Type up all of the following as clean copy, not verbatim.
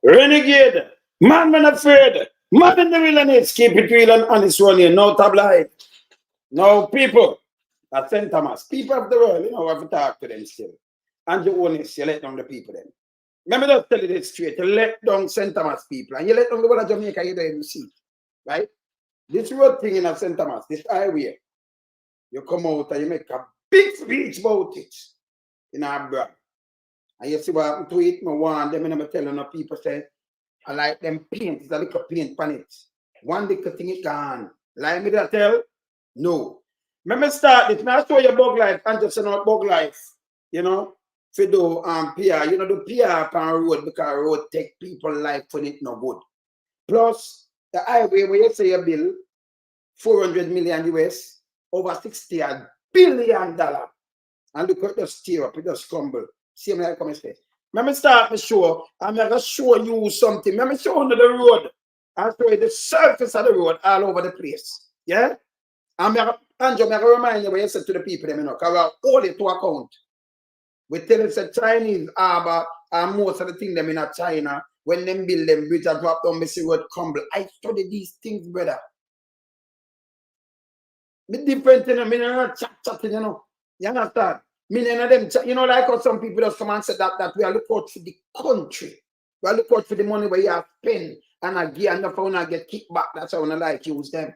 Renegade. Man when afraid. Man in the wilderness. Keep it real and honest one here. No tabloid. No people. At St. Thomas. People of the world, you know, have to talk to them still. And you honest, you let down the people then. Let me just tell you this straight. You let down St. Thomas people. And you let down the whole of Jamaica, you don't even see. Right? This road thing in St. Thomas, this highway, you come out and you make a big speech about it in our brand. And you see what happened to it, I want them, and I'm telling the people say, I like them paint, it's a little paint on it. One little thing is gone. Like me that tell? No. Let me start this. Now I show you bug life and just not bug life. You know, for do PR, you know, the PR on road because road take people life when it no good. Plus the highway where you say you bill 400 million US, over $60 billion. And look at the steer up, it just crumble. See me like come say. Let me start the show. I'm going to show you something. Let me show you the road. I'll show you the surface of the road all over the place. Yeah? I'm going to remind you what you said to the people, you know, because we're all to account. We tell us that Chinese harbor and most of the things them in China, when them build them bridge and drop down, they see road crumble. I study these things, brother. Be different, you know, me not chatting, you know. You understand? Million of them, you know, like how some people just come and say that we are looking out for the country. We are looking out for the money where you have spent and I get enough for I get kickback. That's how I like use them.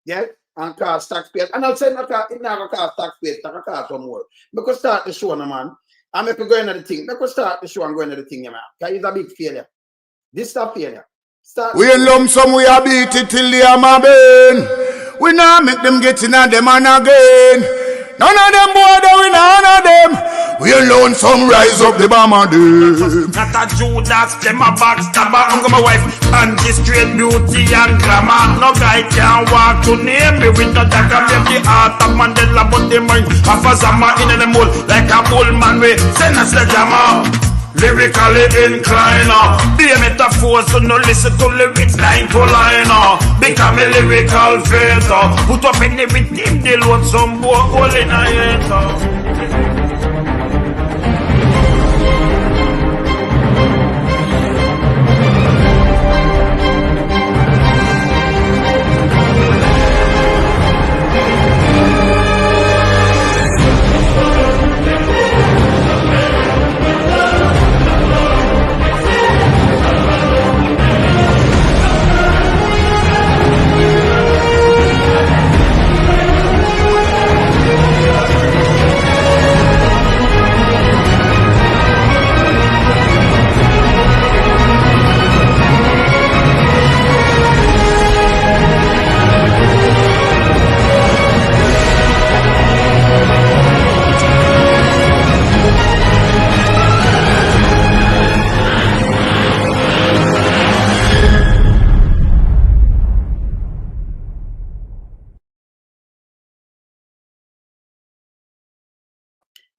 Yeah? And cost taxpayers. And I'll say it's not going to cost taxpayers, it's going to cost some more. Because start the show, no, man. And make go into the thing. Make start the show and go into the thing, yeah, man. Because it's a big failure. This is a failure. Start we in lump sum, we are beat it till they are my bane. We now make them get in and them and again. None of them boy, we none of them. We alone some rise up the bomber them. Not a Judas, them a backstabber. I'm my wife and this straight beauty and glamour. No guy can walk to name me with no dagger. Make the heart of Mandela, but the mind of a Zama in the mold. Like a bull man, we send us the jammer. Lyrically inclined, be a metaphor, so no listen to lyrics line to line. Become a lyrical filter. Put up in everything, they load some boy all in a hater.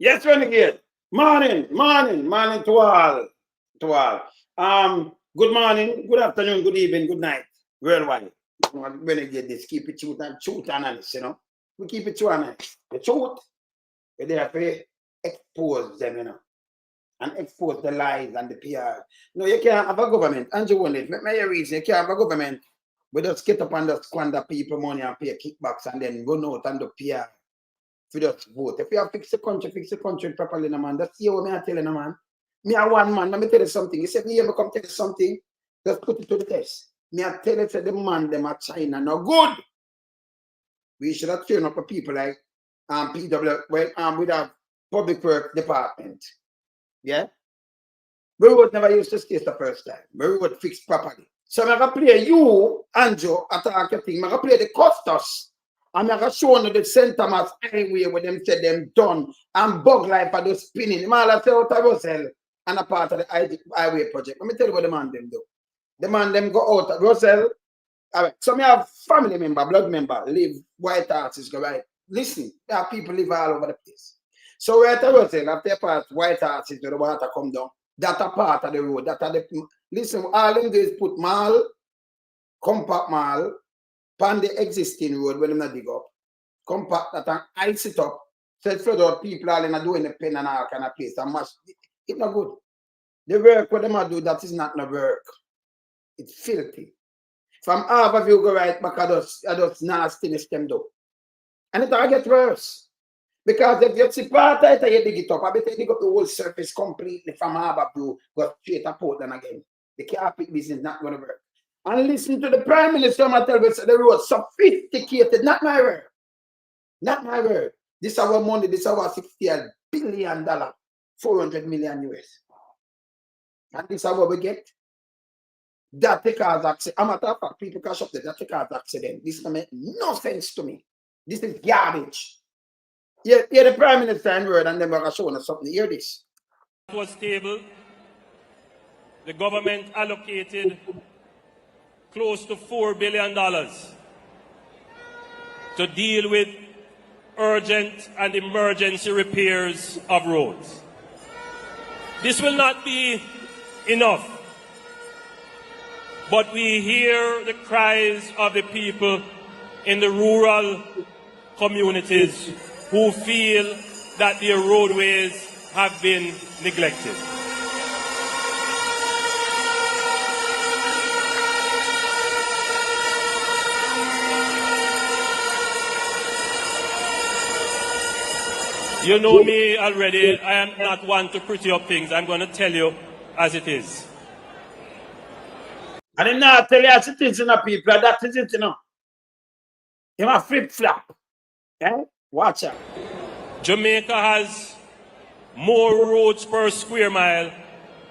Yes, Renegade. Morning to all. Good morning, good afternoon, good evening, good night. Worldwide. Renegade this, keep it truth and honest, you know. We keep it true and honest. The truth, we're there to expose them, you know. And expose the lies and the PR. No, you can't have a government, and you want it. Let me reason, you can't have a government. We just get up and just squander people money and pay kickbacks and then run out and do PR. For just vote. If you have fix the country properly, no man. That's what I tell you, no man. Me a one man, let me tell you something. You said me ever come tell you something, just put it to the test. Me I tell you say the man them at China no good. We should have trained up for people like PW with a public work department. Yeah? We would never use this case the first time. We would fix properly. So I'm gonna play you, Andrew, attack your thing. I'm gonna play the Costas. I'm going to show you the St. Thomas highway where them said them done and bug life are just spinning. The man say out of Russell and a part of the highway project. Let me tell you what the man them do. The man them go out of Russell. All right. So me have family member, blood member, live white houses, go right. Listen, there are people live all over the place. So right at Russell, after part white houses where the water come down, that a part of the road. That are the listen, all them do is put mall, compact mall, on the existing road when them not dig up, compact that and ice it up, so it flood out people all in a doing the pen and all kind of place and much. It's not good. The work what them do, that is not no work. It's filthy. From half of you go right back, I just nastiness them do. And it'll get worse. Because if you see part of it, you dig it up. I bet you dig up the whole surface completely from Harbour View, go straight to Portland again. The carpet business not going to work. And listen to the Prime Minister, I tell you, the road sophisticated, not my word. Not my word. This is our money, this is our $60 billion, 400 million US. And this is what we get. That take cause accident. I'm matter of fact, people cash up there, that take cause accident. This don't make no sense to me. This is garbage. Yeah, the Prime Minister and word, and then we're going to show us something. Hear this. It was stable. The government allocated close to $4 billion to deal with urgent and emergency repairs of roads. This will not be enough, but we hear the cries of the people in the rural communities who feel that their roadways have been neglected. You know me already. I am not one to pretty up things. I'm going to tell you as it is. And I'm not tell you as it is, people. That is it, You're a flip-flop. Eh? Watch out. Jamaica has more roads per square mile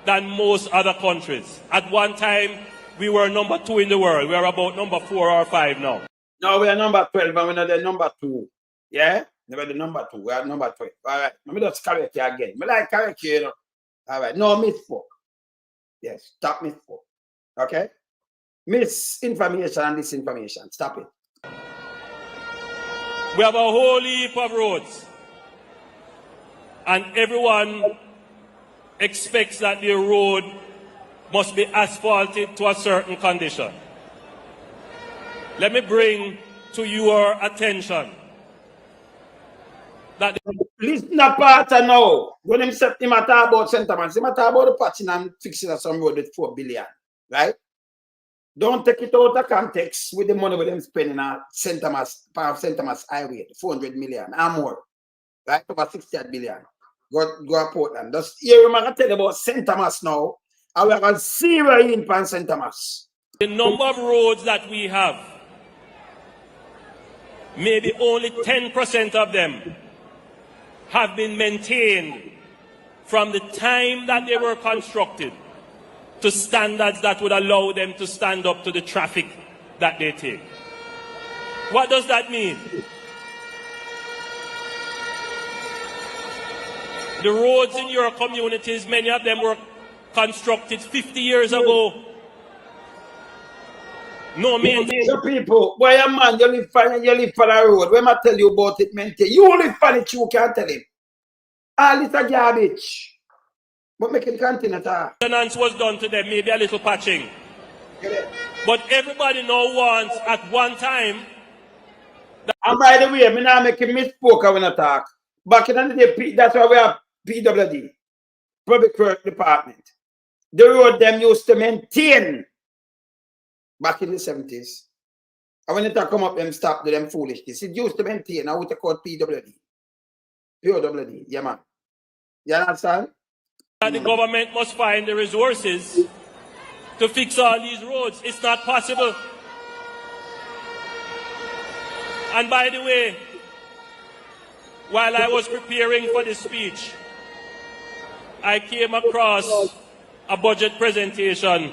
than most other countries. At one time, we were number 2 in the world. We are about number 4 or 5 now. No, we are number 12, and we're not the number 2. Yeah? We're the number 2. We are number 12. All right. Let me just correct you again. I like correct you, All right. No misspoke. Yes. Stop misspoke. Okay? Misinformation and disinformation. Stop it. We have a whole heap of roads, and everyone expects that the road must be asphalted to a certain condition. Let me bring to your attention that listen to part now. When him talk about sentiments, he talk about the patching and fixing of some road with 4 billion, right? Don't take it out of context with the money with them spending on St. Thomas Highway, 400 million and more, right? Over 68 billion. Go to Portland. Just here, I'm going to tell you about St. Thomas now. And we're going to zero in on St. Thomas. the number of roads that we have, maybe only 10% of them have been maintained from the time that they were constructed to standards that would allow them to stand up to the traffic that they take. What does that mean? The roads in your communities, many of them were constructed 50 years ago. No maintenance. So people, why a man, you live for the road. When I tell you about it, maintain. You live for it, you can't tell him. All this a garbage. But make him continue at all. Maintenance was done to them, maybe a little patching. But everybody now wants at one time. And by the way, I'm not making misspoke when I talk. Back in the day, that's why we have PWD, Public Works Department. The road them used to maintain back in the 70s. And when it come up, them stop to them foolishness. It used to maintain. I would call PWD. PWD, yeah man. You understand? And the government must find the resources to fix all these roads. It's not possible. And by the way, while I was preparing for this speech, I came across a budget presentation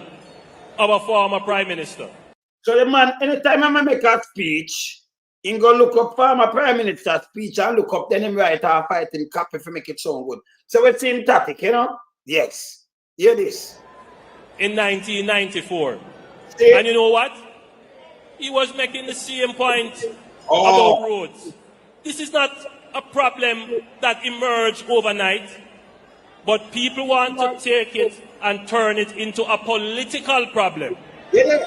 of a former prime minister. So the man, anytime I make a speech, he go look up former prime minister's speech and look up, then him write or fight him copy to make it sound good. So it's same tactic, you know? Yes. Hear this. In 1994. See? And you know what? He was making the same point about roads. This is not a problem that emerged overnight, but people want to take it and turn it into a political problem. Yeah.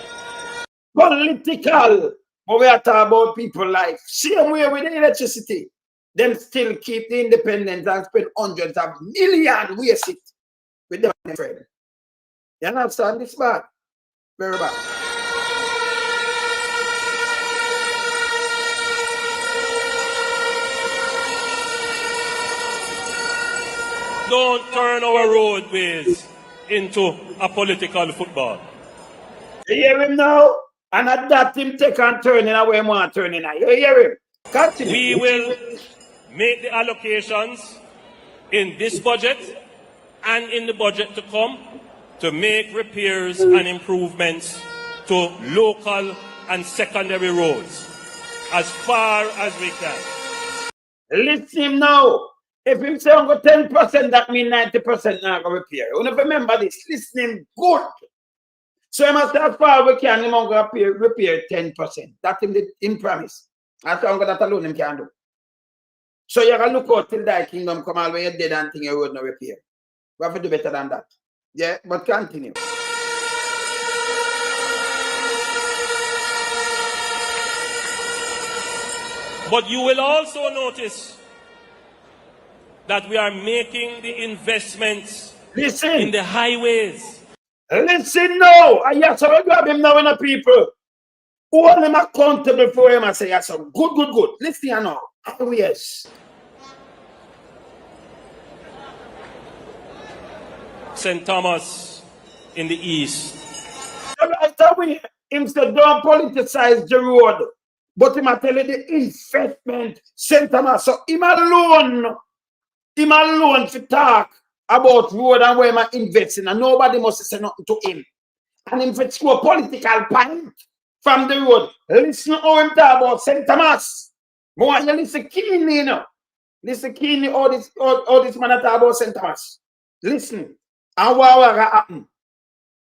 Political. But we are talking about people like, same way with the electricity. Them still keep the independence and spend hundreds of millions waste it with them friend. You understand? This bad. Very bad. Don't turn our roadways into a political football. You hear him now? And at that him take and turn in away more turning. You hear him? Continue. We will make the allocations in this budget and in the budget to come to make repairs and improvements to local and secondary roads as far as we can. Listen him now. If him say 10%, that means 90% not going to repair. You never remember this. Listen him good. So you must as far as we can, him repair 10%. That's in promise. That's how that alone him can do. So you can look out till thy kingdom come out when you're dead and thing you road no repair. We have to do better than that. Yeah, but continue. But you will also notice that we are making the investments in the highways. Listen now. Yes, so we grab him now in the people. Hold him accountable for him and say, yes, so good. Listen here now. Highways. St. Thomas in the east. Him said, don't politicize the road. But him tell you the investment, St. Thomas. So him alone to talk about road and where I'm investing. And nobody must say nothing to him. And him to score political point from the road. Listen how him talk about St. Thomas. More you listen keenly, you know. Listen keenly all this man talk about St. Thomas. Listen. And what happen?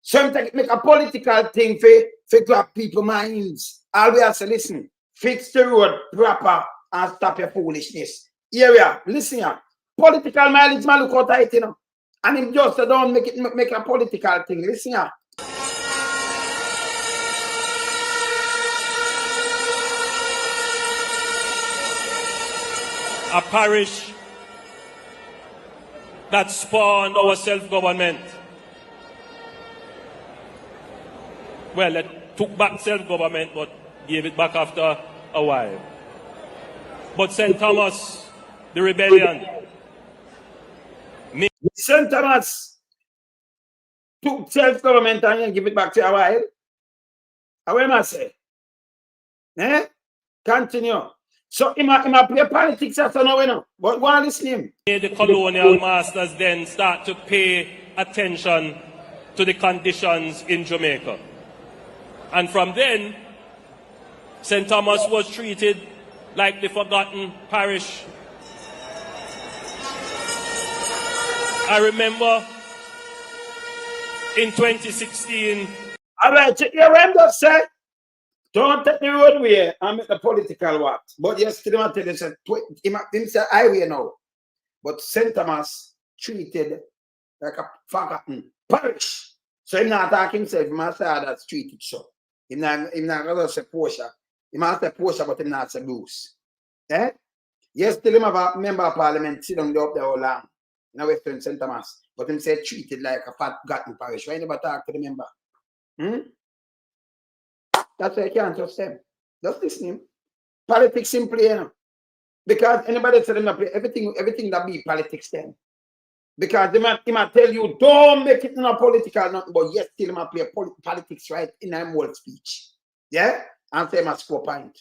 Sometimes make a political thing for grab people's minds. Always say, listen, fix the road proper and stop your foolishness. Here we are. Listen here. Political mileage man look out it, you know. And him just don't make a political thing. Listen here. A parish that spawned our self-government. Well, it took back self-government, but gave it back after a while. But St. Thomas, the rebellion. St. Thomas took self-government and give it back to a while. How am I say? Eh? Continue. So he might play politics after now, you know. But go on listen him. The colonial masters then start to pay attention to the conditions in Jamaica. And from then, St. Thomas was treated like the forgotten parish. I remember in 2016. All right, you remember, say, don't take the roadway and make the political work. But yesterday, I tell you, him say highway now. But St. Thomas treated like a forgotten parish. So he's not talking himself, he must say that's treated so. He's not going to say Portia. He must say Portia, but he not say Bruce. Eh? Yesterday, him have a member of parliament sit down there up there all long. In Western St. Thomas. But him say treated like a forgotten parish. Why never talk to the member? That's why I can't trust them. Just listen him. Politics simply, you know. Because anybody tell them to play everything that be politics then. Because he might tell you, don't make it in a political nothing, but yes, still might play politics right in a whole speech. Yeah? And say my score point.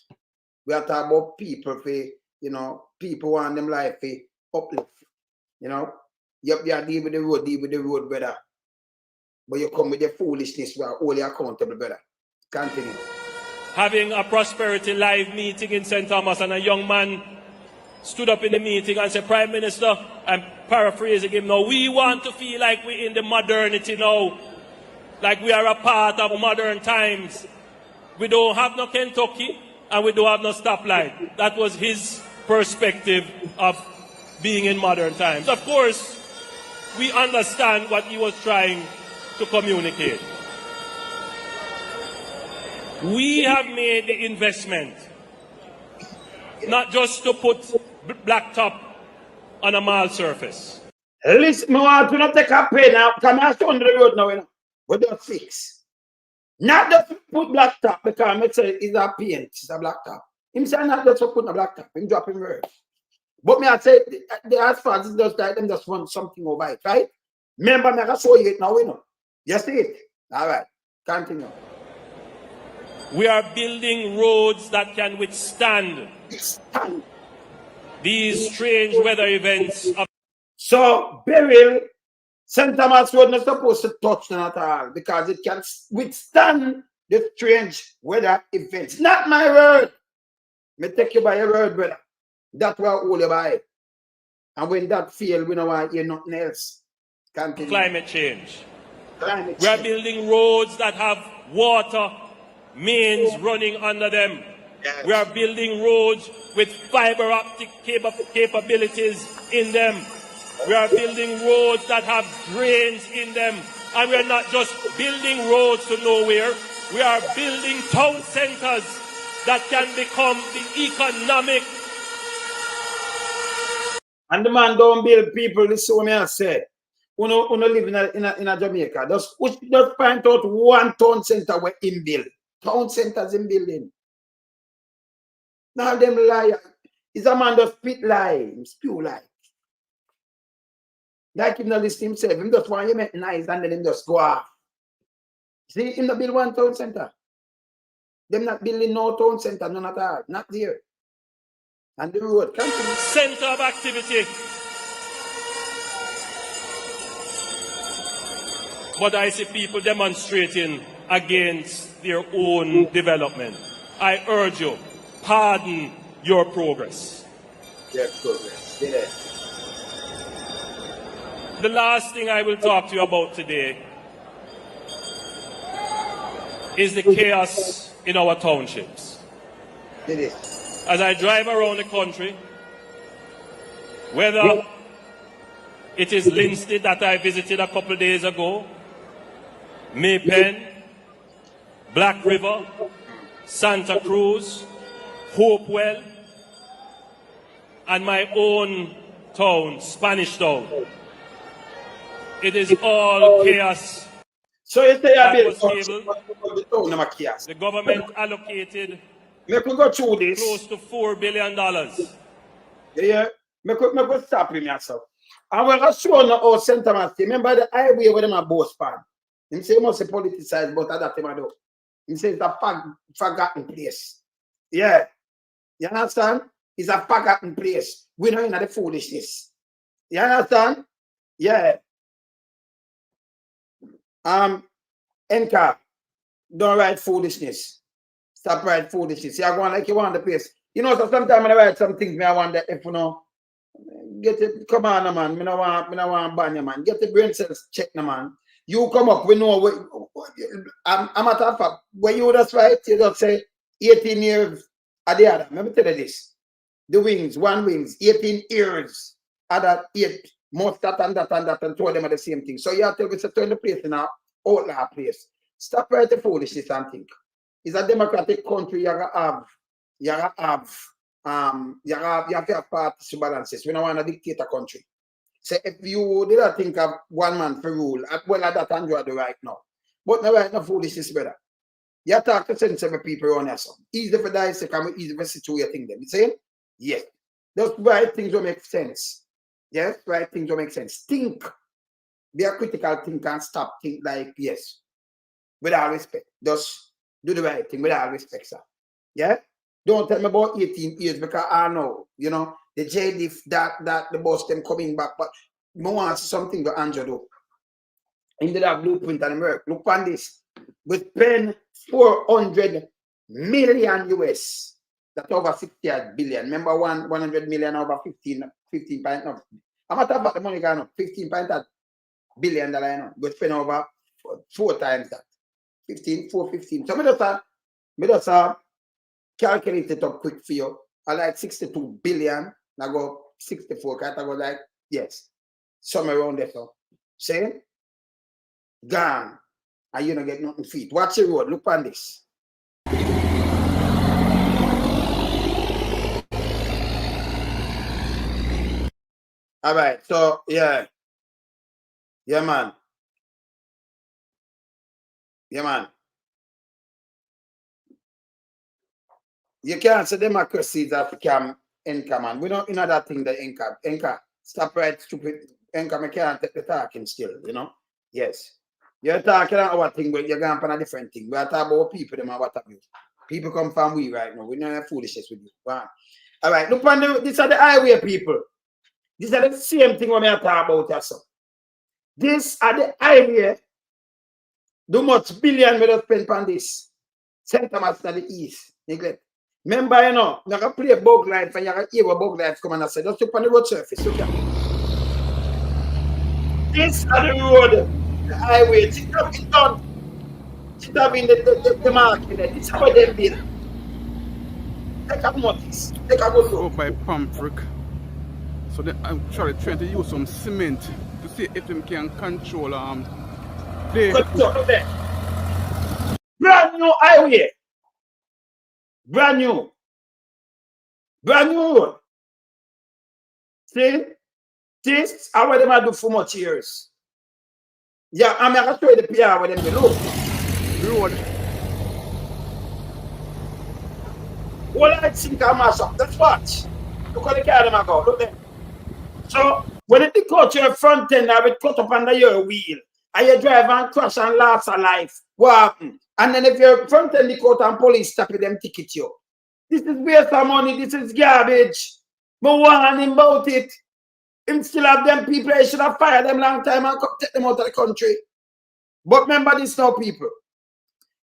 We are talking about people for, you know, people want them life for uplift. You know? You are deal with the road, brother. But you come with your foolishness, we are only accountable, brother. Continue. Having a Prosperity Live meeting in St. Thomas, and a young man stood up in the meeting and said, Prime Minister, I'm paraphrasing him now, we want to feel like we're in the modernity now, like we are a part of modern times. We don't have no Kentucky and we don't have no stoplight. That was his perspective of being in modern times. Of course, we understand what he was trying to communicate. We have made the investment, not just to put blacktop on a mall surface. Listen, I want to not take a pay now. Come on, show on the road now, you know. we just fix. Not just put blacktop because I say it's a paint, it's a blacktop. Him say not just put a blacktop, him drop him word. But me I say the asphalt is just like them just want something over it, right? Remember, me I show you it now, you know. You see it? All right, continue. We are building roads that can withstand these strange weather events. So, Beryl, St. Thomas Road not supposed to touch them at all because it can withstand the strange weather events. Not my word. Me take you by your word, brother. That's why I hold you by. And when that fails, we don't want to hear nothing else. Continue. Climate change. Climate We are change. building roads that have water mains running under them. Yes. We are building roads with fiber optic capabilities in them. We are building roads that have drains in them. And we are not just building roads to nowhere. We are building town centers that can become the economic. And the man don't build people, this is what I say. Uno live in a Jamaica. Just point out one town center where in build. Town centers in building. Now them liar. Is a man that spit lie, spew lie. Like him not listen himself. Him just want you make nice and then him just go off. See, him not build one town center. Them not building no town center, none at all. Not there. And the road continue. Center of activity. But I see people demonstrating against their own development. I urge you, pardon your progress. Their progress. Yeah. The last thing I will talk to you about today is the chaos in our townships. It is. As I drive around the country, whether it is Linstead that I visited a couple of days ago, Maypen, Black River, Santa Cruz, Hopewell, and my own town, Spanish Town. It is all chaos. So you say That I was build the chaos. The government allocated Me could go through this. close to $4 billion. Yeah, me could stop him yourself. And when I show on our sentiment, remember the highway where them a boss pan. Him say he must politicize, but that him a do. He say it's a forgotten place. Yeah. You understand? It's a forgotten place. We know in the foolishness. You understand? Yeah. Enka, don't write foolishness. Stop writing foolishness. You're going like you want the place. You know, so sometimes when I write some things, I wonder if you know, get it, come on, man. Me no want ban you, man. Get the brain cells check, man. You come up, we know. I'm a matter of fact, when you just write, you just say 18 years at the other. Let me tell you this. The wings, one wings, 18 years, other 8, most that and that and that, and two of them are the same thing. So you have to tell me to turn the place in our outlaw place. Stop writing foolishness and think. It's a democratic country. You have to have parties to balances. We don't want a dictator country. So if you did not think of one man for rule, well, at that Andrew do right now. But now right now foolishness better. You talk to sensible people around here. Easy for dissect and easy for situating them. You see? Yes. Those right things will make sense. Yes, right things will make sense. Think. Be a critical thinker and stop think like yes. With all respect. Just do the right thing with all respect, sir. Yeah? Don't tell me about 18 years because I know, you know, the JD that the boss them coming back, but I want to see something to Andrew do. In the blueprint and work. Look on this. We spend 400 million US. That's over 68 billion. Remember 100 million over 15 point no. I'm not talking about the money going up. 15.8 billion dollar, you know. We spend over 4 times that. 15. So me just calculate it up quick for you. I like 62 billion. I go 64. I go like, yes. Somewhere around there. So, see? Gone. And you don't get nothing feet. Watch the road. Look on this. All right. So, yeah. Yeah, man. Yeah, man. You can't say democracy is a scam, Enka, man. We don't know that thing, the Enka. Enka, stop right, stupid. Enka, I can't take the talking still, you know? Yes. You're talking about our thing, but you're going on a different thing. We're talking about people, them and what have you. People come from we right now. We don't have foolishness with you. Wow. All right, look on these are the highway people. These are the same thing when we are talking about yourself. These are the highway. Do much billion we don't spend on this. St. Thomas to the east. Neglect. Remember, you know, you can play bug life and you can hear what bug life come and say, just look on the road surface. Okay? This are the road, the highway. It's not done. It's not in the market. This is how they build. Take a notice. Take a good look. By Pamfrick. So I'm trying to use some cement to see if they can control the brand new highway. Brand new road. See? This is what them do for much years. Yeah, I'm going to show you the PR with them below. road. All I think I mash up. That's what. Look at the car them go. Look there. So when it cut your front end, I will cut up under your wheel. And you drive and crash and lost a life. What happened? And then if your front end cut and police stop you, them ticket you. This is waste of money. This is garbage. But warning about it. Him still have them people. He should have fired them long time and take them out of the country. But remember this now, people.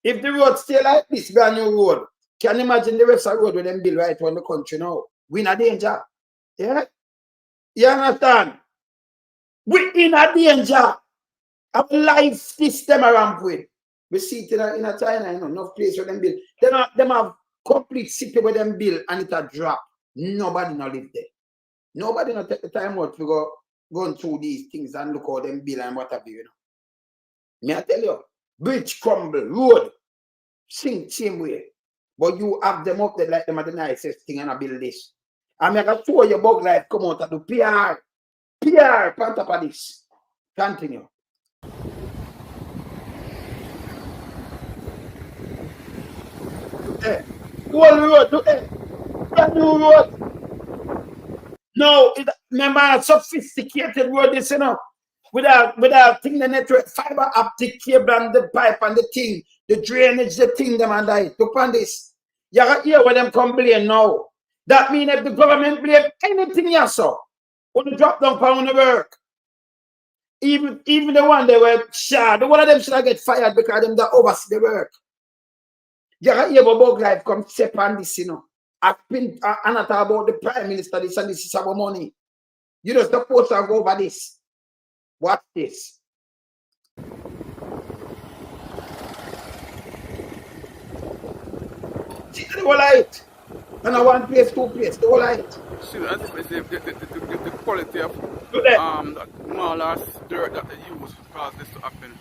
If the road stay like this, brand new road, can you imagine the rest of the road with them build right around the country now? We in a danger. Yeah? You understand? We in a danger. Our life system around with. We see it in a China, you know, enough place where them build. Them have complete city where them build and it a drop. Nobody not live there. Nobody not take the time out to go through these things and look how them build and what have you, you know. May I tell you, bridge crumble, road, same way. But you have them up there like them are the nicest thing and I build this. And I can show you bug life come out and do PR, on top of this. Continue. Whole road, look there. Brand new road. No, remember a sophisticated road this, you know. Without thing the network, fiber optic cable and the pipe and the thing, the drainage, the thing them and that. Look on this. You can hear where them complain now. That means if the government blame anything you saw, when you drop down pound the work, even the one they were shot, the one of them should have get fired because them that oversee the work. You can hear what bug life come step on this, you know. I've been talk about the Prime Minister, this and this is about money. You're not supposed to go over this. Watch this. See the whole light. And I one place, two place, the whole light. See, as if I say, the quality of that small dirt that they use cause this to happen.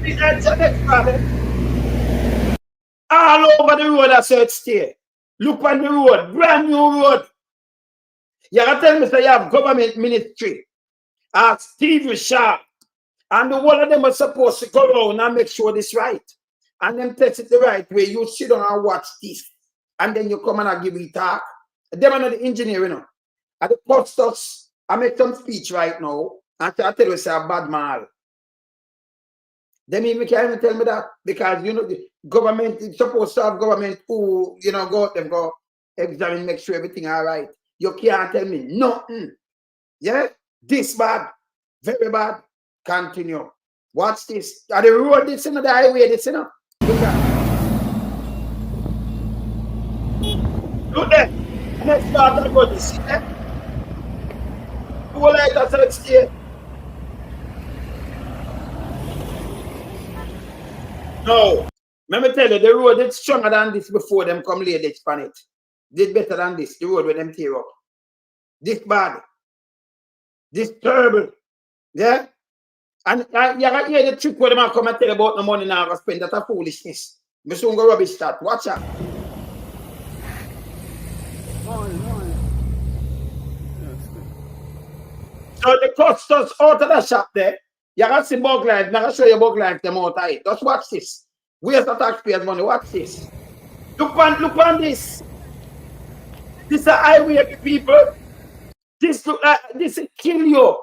That's the next problem. All over the road, I said it's stay. Look on the road, brand new road. You can tell me, say you have government ministry. Steve Sharp. And the one of them are supposed to go around and make sure this right. And then test it the right way. You sit down and watch this. And then you come and give me talk. Them are not the engineer, you know. At the posters, I make some speech right now. And I tell you, say a bad man. Them even can't even tell me that. Because, you know, the government is supposed to have government who, you know, go examine, make sure everything all right. You can't tell me nothing. Yeah? This bad. Very bad. Continue. Watch this. Are the road this, you know, the highway this, you know? Look at. Look there. Next part of the road, you see that? Who like that side stay? No. Let me tell you, the road is stronger than this before them come lay this on it. Did better than this, the road with them tear up. This bad. This terrible. Yeah? And you can hear the trick where them come and tell about the money now I spend. That's a foolishness. Me soon go rubbish that. Watch out. So the cost us out of the shop there. You can see bug life. Now I show you bug life them out of it. Just watch this. Where's the taxpayers' money? Watch this. Look on this. This is a highway, people. This is kill you.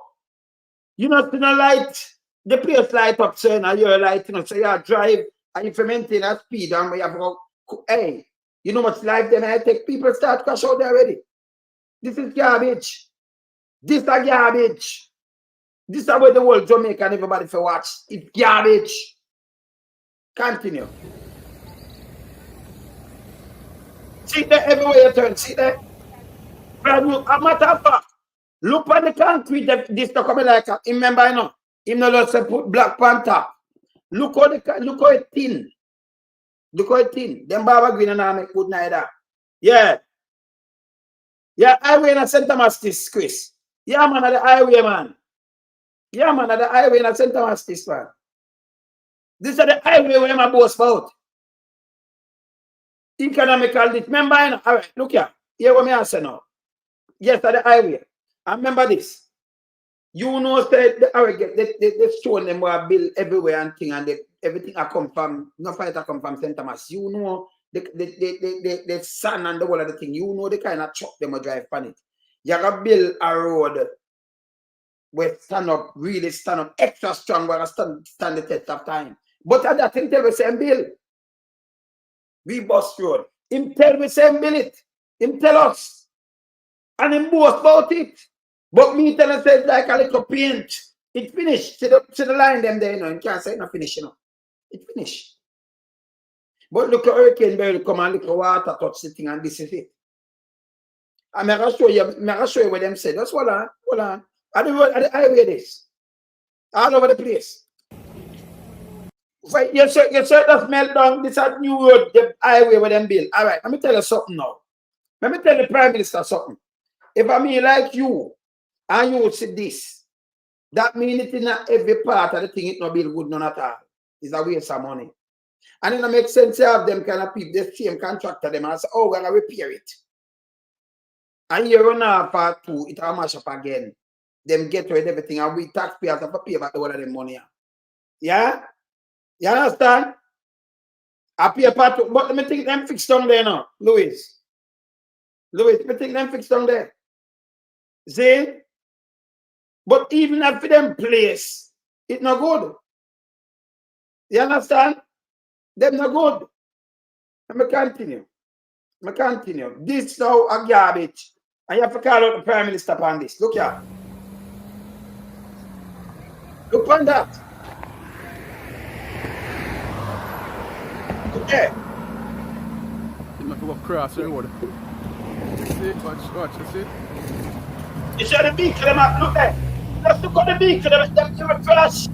You know, to the light, the place light up, so now you're light, you know, so you drive and if you maintain a speed and you have to, hey, you know what's life then I take people start crash out there already. This is garbage. This is garbage. This is where the whole Jamaica and everybody for watch. It's garbage. Continue. See there everywhere you turn, see there? Brand new, a matter of fact, look at the concrete this to come like a, remember you know, him no just put black pan top. Look how it thin. Look how it thin. Them Baba Green and I make good neither. Yeah. Yeah, highway in a St. Thomas this, Chris. Yeah, man, at the highway, man. Yeah, man, at the highway in a St. Thomas this, man. This is the highway where my boss out. Economical, remember, you know, all right, look here. Here what me answer now. Yes, at the highway. I remember this. You know, say the stone them were built everywhere and thing, and everything I come from, no fight I come from St. Thomas. You know, the sun and the whole of the thing, you know the kind of truck them will drive on it. You gotta build a road where really stand up extra strong, where I stand the test of time. But at that thing tell we same bill. We bust road. Him tell we same bill it. Him tell us. And him boast about it. But me tell us it's like a little paint. It finished. See the line them there, you know. You can't say it's not finished, you know. It finished. But look at hurricane barrel come and look at water touch the thing and this is it. I'm gonna show you what them said. Just hold on. At the highway this. All over the place. You say that's melt down. This is a new road, the highway where them build. All right, let me tell you something now. Let me tell the Prime Minister something. If I mean like you, and you would see this, that means it in every part of the thing, it not build good none at all. It's a waste of money. And it don't make sense to have them kind of people, the same contractor, them and say, oh, we're going to repair it. And you run off part 2, it will mash up again. Them get rid of everything, and we taxpayers have to pay back the whole of the money. Yeah? You understand? I pay part 2, but let me think them fixed down there now, Louis, let me think them fixed down there. See? But even if them place, it's not good. You understand? Them not good. Let me continue. This now a garbage. And you have to call out the Prime Minister upon this. Look here. Look on that. Look there. You might go across the road. See? Watch, you see? You see the vehicle, look there. Let's look at the vehicle, them will crash.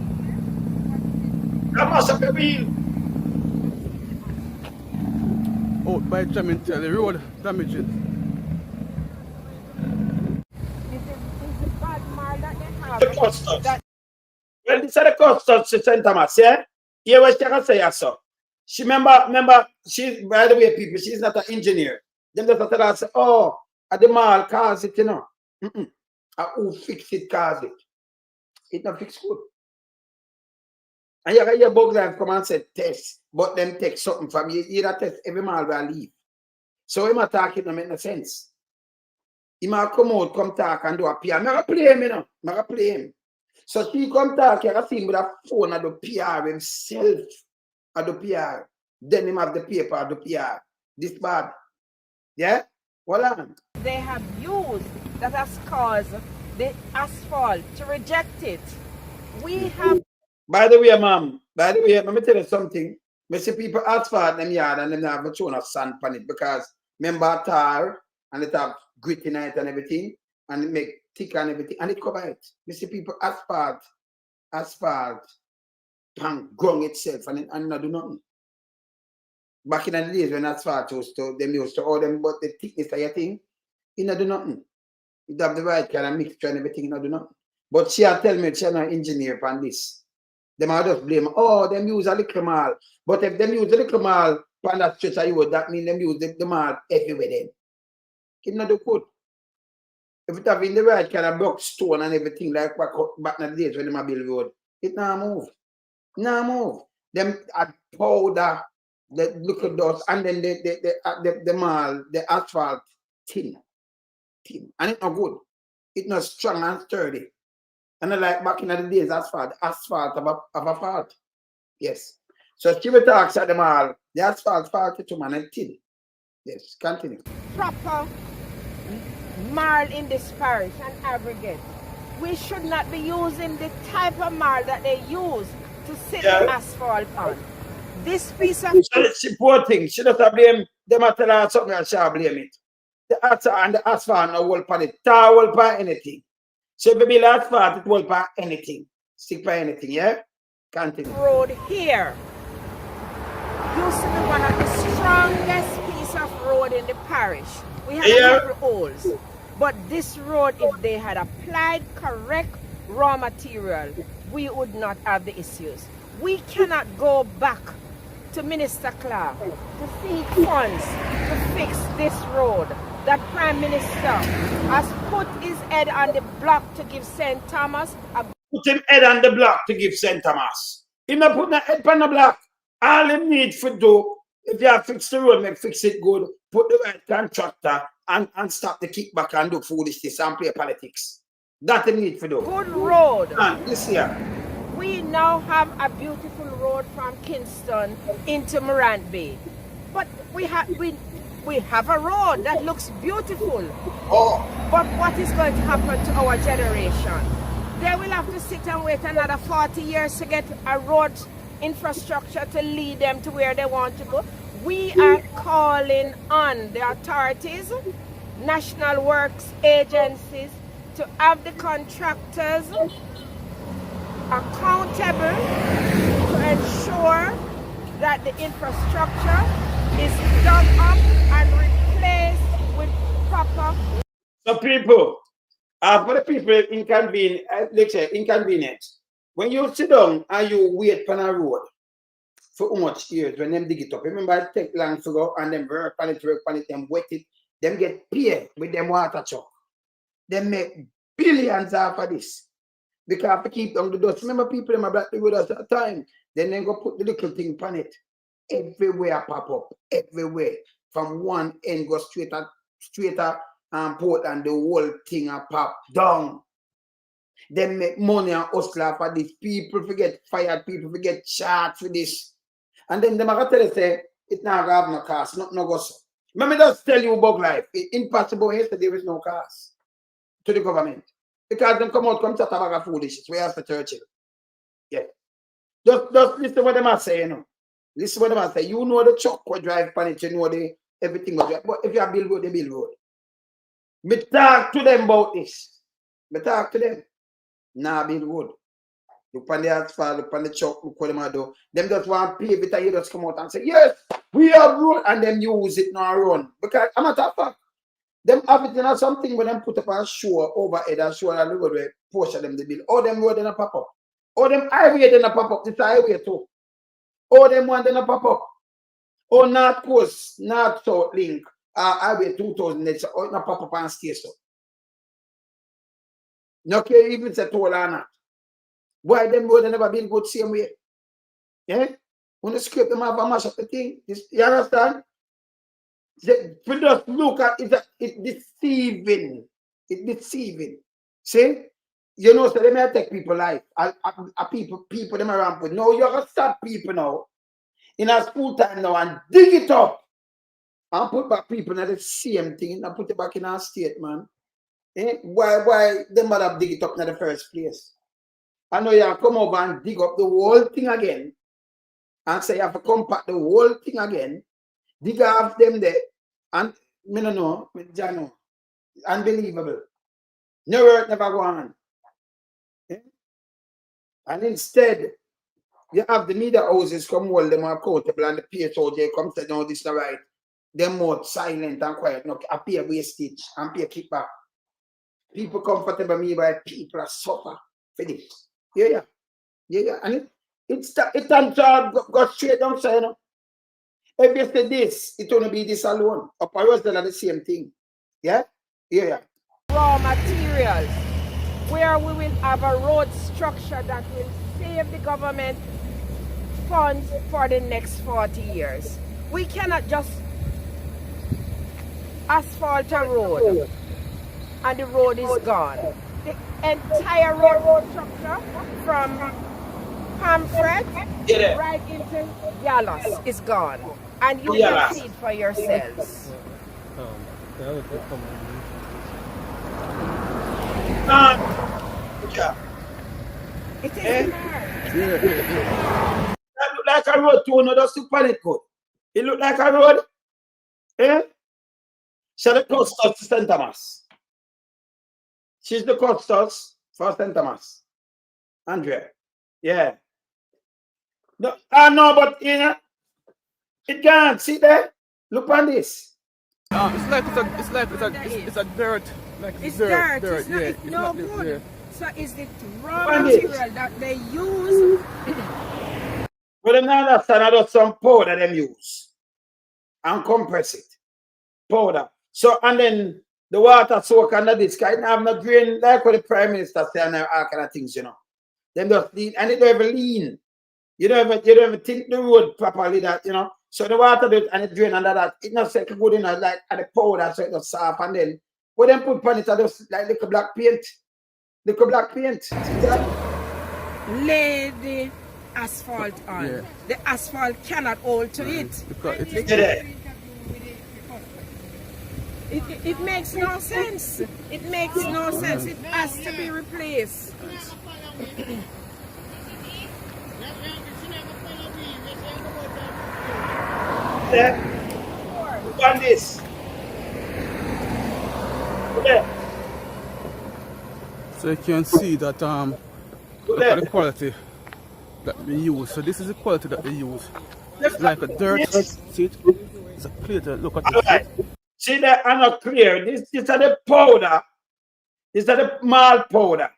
That must have been real. Out by jamming tail, the road damaging. The customs. Well, this is the customs to St. Thomas, yeah? Here what she can say, so. She remember, she, by the way, people, she's not an engineer. Then they tell her, say, oh, at the mall, cause it, you know. Who fix it, cause it. It not fix good. And you got your bug life come and say test, but them take something from you. You test every mall where I leave. So him attack it don't make no sense. He might come out, come talk and do a PR. I'm going to play him, you know. I'm going to play him. So he come talk, you can see him with a phone at the PR himself at the PR. Then him have the paper at the PR. This bad. Yeah? Hold on. They have used that has caused the asphalt to reject it. We have. By the way, ma'am, let me tell you something. I see people asphalt them yard and them have a tone of sand on it because remember tar and it have grit in it and everything and it make thick and everything and it cover it. I see people asphalt, pan grung itself and not do nothing. Back in the days when asphalt used to all them, but the thickness of your thing, it not do nothing. It have the right kind of mixture and everything, it not do nothing. But she tell me she's not an engineer on this. Them are just blame, oh, them use a little mall. But if them use a little mall on that stretch of road, that means them use the mall everywhere then. It not do good. If it have in the right kind of block stone and everything like back in the days when them build road, It now move. Now move. Them add powder, the liquid dust, and then the mall, the asphalt thin. And it's not good. It's not strong and sturdy. And like back in the days, asphalt of a fault. Yes. So she will talk at the mall, the asphalt faulty to man and thin. Yes, continue. Proper marl in this parish and aggregate. We should not be using the type of marl that they use to sit the asphalt on. This piece of she poor thing. She doesn't blame them. I tell her something and she'll blame it. The asphalt no will pan it. Tar will pan anything. So if you build asphalt, it will pan anything. Stick by anything, yeah? Continue. Road here used to be one of the strongest piece of road in the parish. We have every holes. But this road, if they had applied correct raw material, we would not have the issues. We cannot go back to Minister Clark to seek funds to fix this road. That Prime Minister has put his head on the block to give St. Thomas a... Put him head on the block to give St. Thomas. He not put the head on the block. All he need for do, if you have fixed the road, make fix it good, put the right contractor and stop the kickback and do foolishness and play politics. That he need for do. Good road. And this year. We now have a beautiful road from Kingston into Morant Bay. But we have a road that looks beautiful. Oh. But what is going to happen to our generation? They will have to sit and wait another 40 years to get a road infrastructure to lead them to where they want to go. We are calling on the authorities, national works agencies, to have the contractors accountable to ensure that the infrastructure is dug up and replaced with proper. So people, for the people inconvenient, when you sit down and you wait on a road for how much years when them dig it up, remember it take long to go and them work on it, them wet it, them get paid with them water truck. They make billions off of this. Because to keep down the dust. Remember people them are black with us at the time. Then they go put the little thing on it. Everywhere pop up. Everywhere. From one end go straighter Portland, the whole thing a pop down. They make money and hustle for this. People forget fired, people forget charged for this. And then them are gonna tell you say it not gonna have no cost, not no go so. Let me just tell you about life. It's impossible yesterday there is no cost to the government. Because them come chat about foolishness. We ask for Churchill. Yeah. Just listen what them are saying, you know. Listen what them are saying. You know the truck will drive on it, you know the everything will drive. But if you have build road, they build road. Me talk to them about this. Me talk to them. Nah, build road. Look on the asphalt, look on the truck, look what them do. Them just want to pay it and you just come out and say, yes, we have road, and them use it now run. Because I'm not a fact. Them have it in something when them put up a show overhead and show and look at the portion them the bill. All them road in a pop up. All them highway in a pop up. This highway too. All them one in a pop up. All North Coast, North South Link, highway 2000, all in a pop up and stay so. No care even say toll or not. Why them road never been good same way? Yeah? When you scrape them have a mash up the thing, you understand? We just look at it, it's deceiving. It's deceiving. See? You know, so they may take people life. People them around. But no, you have to stop people now. In a school time now and dig it up. And put back people in the same thing and put it back in our state, man. Eh? Why them mother dig it up in the first place? I know you have to come over and dig up the whole thing again. And say you have to compact the whole thing again. Dig off them there, and me no know, Jano, unbelievable. No work never go on. Yeah? And instead, you have the media houses come hold them accountable, and the PSOJ come say, no, this is not right. Them more silent and quiet, no, appear wastage and pay kickback. People comfortable me by people are suffer for this. Yeah. And it's time to go straight down, so you know. If you say this, it will be this alone. Up a rose, they're the same thing. Yeah? Raw materials, where we will have a road structure that will save the government funds for the next 40 years. We cannot just asphalt a road and the road is gone. The entire road structure from Pamphret right into Yalos is gone. And you can see it for yourselves. It is That look like a road to another super code. It look like a road. Eh? So the custos to St. Thomas. She's the custos for St. Thomas. Andrea. Yeah. No, I know, but you know, it can't. See there? Look on this. It's like it's a dirt. Like It's dirt. dirt. It's, not, Yeah. it's no not- good. yeah. So is the raw material that they use. But them not understand I got some powder them use and compress it. Powder. So and then the water soak under this kind have no grain like what the Prime Minister say and all kind of things, you know. Them just lean and it don't ever lean. You don't ever think the road properly that, you know. So the water do it and it drain under that. It not set good in like at the powder so it just soft and then what them put on it are just like little black paint. Little black paint. See that? Lay the asphalt on. Yeah. The asphalt cannot hold to it. Because it is Yeah. It makes no sense. It makes no sense. It has to be replaced. Yeah. Look on this. Yeah. so you can see that look at the quality that we use. So this is the quality that they use. It's like a dirt. See it? It's a clear dirt. Look at All right. it. See that I'm not clear. This are the powder. These are the malt powder.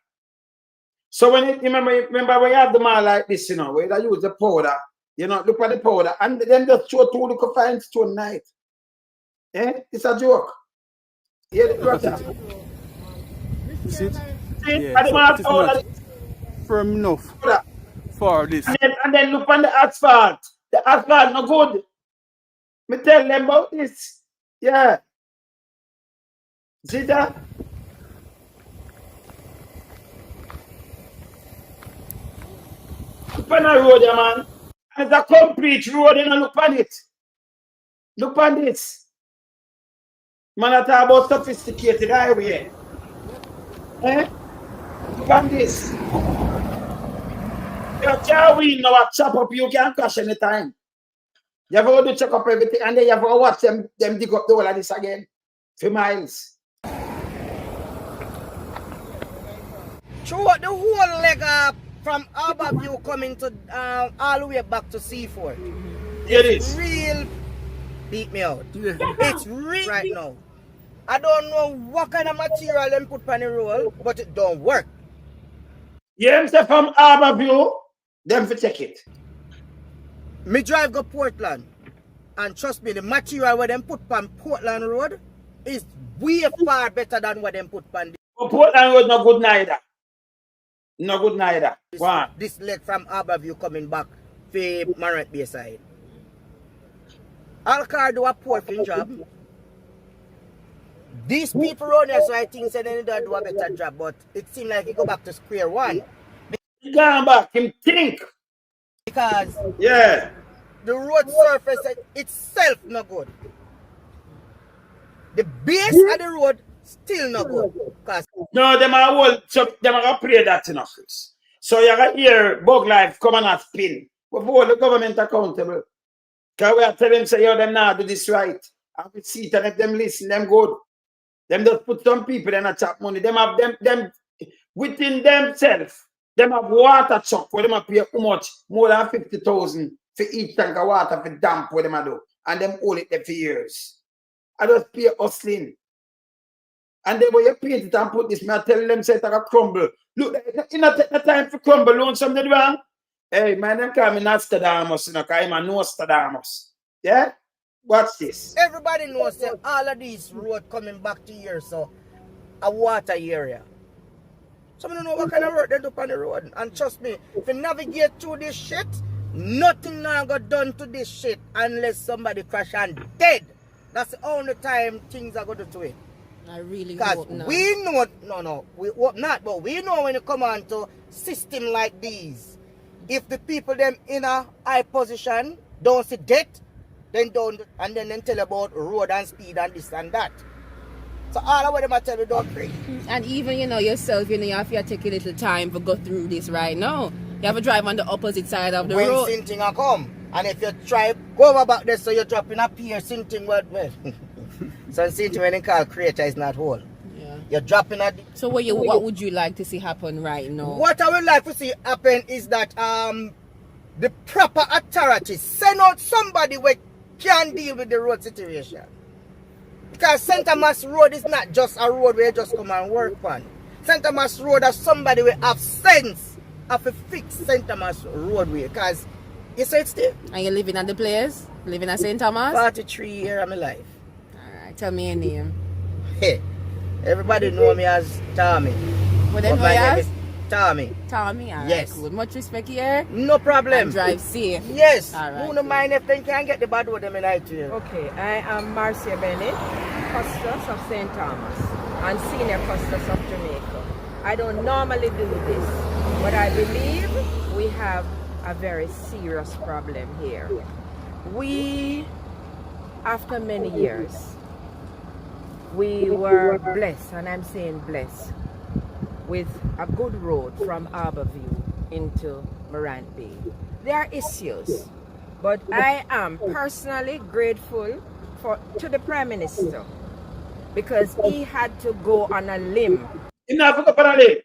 So when it, remember when you have the malt like this, you know, where they use the powder, you know, look at the powder, and then just show two little fine stone night. Eh? It's a joke. Yeah, Look at it. You see it? See, Yeah, and the so malt it is powder, not firm enough powder. for this. And then look on the asphalt. The asphalt no good. Me tell them about this. Yeah. See that? Look on the road, yeah, man. And it's a complete road, you know, look on it. Look on this. Man, I talk about sophisticated highway. Eh? Look on this. You can't win now, chop up, you can crash anytime. You have to check up everything, and then you have to watch them dig up the whole of this again. For miles. Through the whole leg from Harborview coming to all the way back to C4. It is. Real beat me out. Yeah. It's real right now. I don't know what kind of material them put on the roll, but it don't work. You say from Harborview, them for check it. Me drive go Portland, and trust me, the material where them put on Portland Road is way far better than what them put on But Portland Road no good neither. No good neither. One. this leg from Harborview coming back for Marant Bay side. All car do a porting job. These people around here, so I think say they don't do a better job, but it seems like he go back to square one. He gone back, him think. Because Yeah. the road surface itself not good. The base of the road still not good. Because No, them are all, so them are gonna play that in office. So you gotta hear Bug Life come and spin. We hold the government accountable. Because we are telling them, say, yo, them now do this right. And we see it and if them listen, them good. Them just put some people in a chop money. Them have them within themselves. Them have water truck where them have pay how much? More than 50,000 for each tank of water for damp where them a do. And them hold it there for years. I just pay hustling. And then when you paint it and put this, I tell them say it's like a crumble. Look, in a time for crumble, loan something wrong. Hey man, them call me Nostradamus, you know, because I'm a Nostradamus. Yeah? Watch this. everybody knows that all of these road coming back to here, so a water area. Some don't know what kind of work they do on the road. And trust me, if you navigate through this shit, nothing now got done to this shit unless somebody crash and dead. That's the only time things are going to it. I really Because hope not. we know, we hope not, but we know when you come on to system like these, if the people them in a high position don't see debt, then don't, and then tell about road and speed and this and that. So all of what them tell me don't pray. And even, yourself, you have to take a little time to go through this right now. You have to drive on the opposite side of the When road. thing a come, and if you try go over back there, so you're dropping a pier, thing well. So thing when they call creator is not whole. Yeah. You're dropping a. So what would you like to see happen right now? What I would like to see happen is that the proper authorities send out somebody who can deal with the road situation. Because St. Thomas Road is not just a road where you just come and work on. St. Thomas Road has somebody who have sense of a fixed St. Thomas roadway. Because you say it's still. And you living at the place? Living at St. Thomas? 43 years of my life. Alright, tell me your name. Hey, everybody know me as Tommy. What then But my name as? is Tommy. Tommy, alright. Yes. Cool. Much respect here. No problem. And drive safe. Yes. Alright, Who no cool. mind if they can get the bad with them in IT. Okay, I am Marcia Bennett, Custos of St. Thomas and Senior Custos of Jamaica. I don't normally do this, but I believe we have a very serious problem here. We, after many years, we were blessed, and I'm saying blessed, with a good road from Harborview into Morant Bay. There are issues, but I am personally grateful to the Prime Minister because he had to go on a limb. Enough of a limb.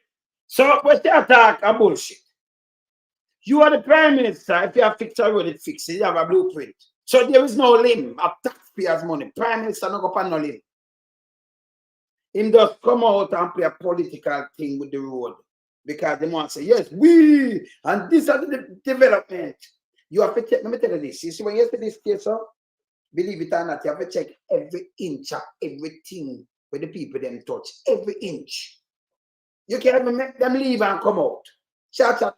So what's the attack a bullshit? You are the Prime Minister. If you have fixed a road, it fixed it. You have a blueprint. So there is no limb of taxpayers' money. Prime Minister no go pan no limb. Him just come out and play a political thing with the road. Because they want to say, yes, we, and this is the development. You have to check, let me tell you this. You see, when you see this case, believe it or not, you have to check every inch of everything where the people them touch. Every inch. You can't make them leave and come out. Shut up.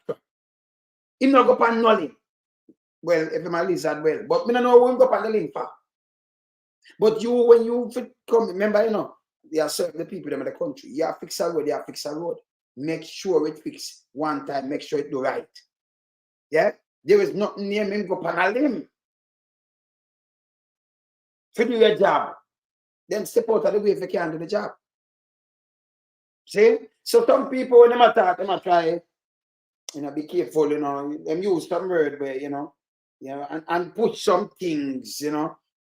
Him not go pan no limb. Well, if my lizard well. But me don't know who him go pan the limb for. But you, when you come, remember, they are serving the people them in the country. You have to fix a road, you have to fix a road. Make sure it fix one time, make sure it do right. Yeah? There is nothing near him go pan a limb. To do your job. Then step out of the way if you can't do the job. See? So some people when they attack, they might try, be careful, them use some word where, and put some things,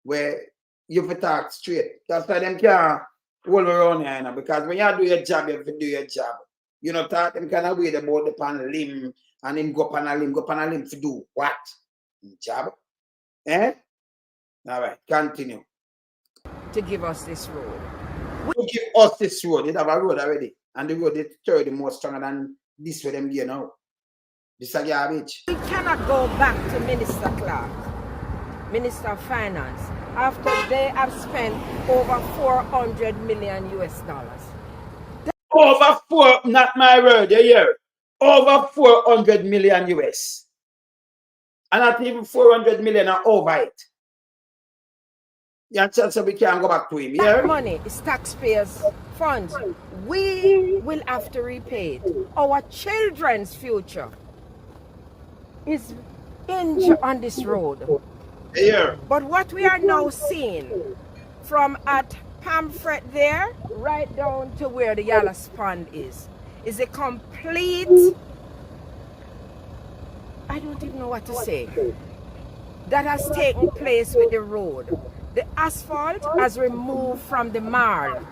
where you have to talk straight. That's why them can't hold around here, because when you do your job, you have to do your job. You know, talk them kind of way about the pan limb, and then go pan a limb to do what? Job? Eh? All right, continue. To give us this road. To give us this road, they have a road already. And the road is third more stronger than this for them here now. This is garbage. We cannot go back to Minister Clark, Minister of Finance, after they have spent over 400 million US dollars. Over 4, not my word, you hear? Over 400 million US. And not even 400 million are over it. Yeah, so we can't go back to him. That Yeah? money is taxpayers' funds. We will have to repay it. Our children's future is injured on this road. Yeah. But what we are now seeing from at Pamphlet there right down to where the Yallas Pond is a complete, I don't even know what to say, that has taken place with the road. The asphalt has removed from the marl.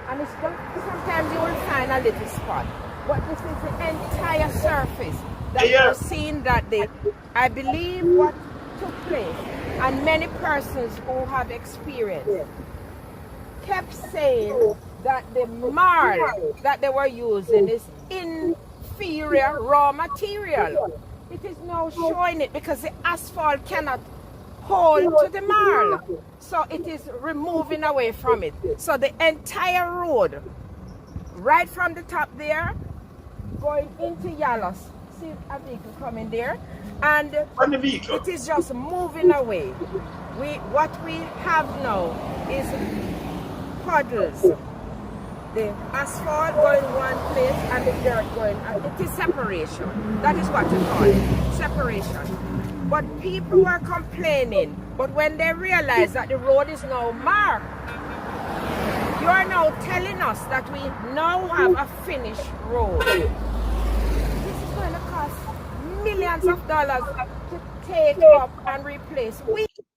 And it's just, sometimes you will find a little spot. But this is the entire surface that you're seeing that I believe what took place, and many persons who have experienced kept saying that the marl that they were using is inferior raw material. It is now showing it because the asphalt cannot hold to the marl. So it is removing away from it. So the entire road, right from the top there going into Yalos. See a vehicle coming there, and On the vehicle. it is just moving away. What we have now is puddles. The asphalt going one place and the dirt going, and it is separation. That is what you call it, separation. But people were complaining, but when they realize that the road is now marked, you are now telling us that we now have a finished road. This is going to cost millions of dollars to take up and replace.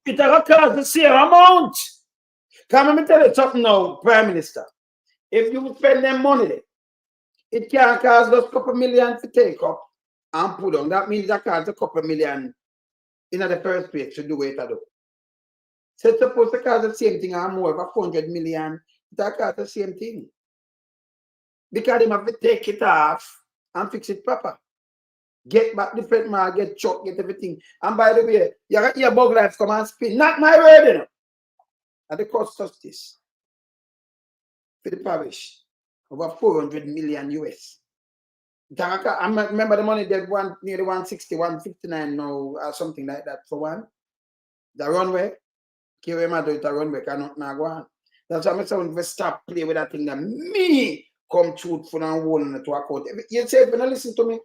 It will cost the same amount. Come let me tell you something now, Prime Minister. If you spend them money, it can cost us a couple million to take up and put on. That means that costs a couple million in the first place to do what it do. So it's supposed to cost the same thing or more, of 100 million. That costs the same thing. Because they have to take it off and fix it proper. Get back the front mark, get chuck, get everything. And by the way, you got your bug lights come and spin. Not my word, you know. At the cost of this. For the parish, over 400 million US. I remember the money that nearly 160, 159 now, or something like that for one. The runway, carry my do it a runway, cannot now go on. That's why I'm saying we stop play with that thing that me come truthful and warn to account. You say, if you don't listen to me,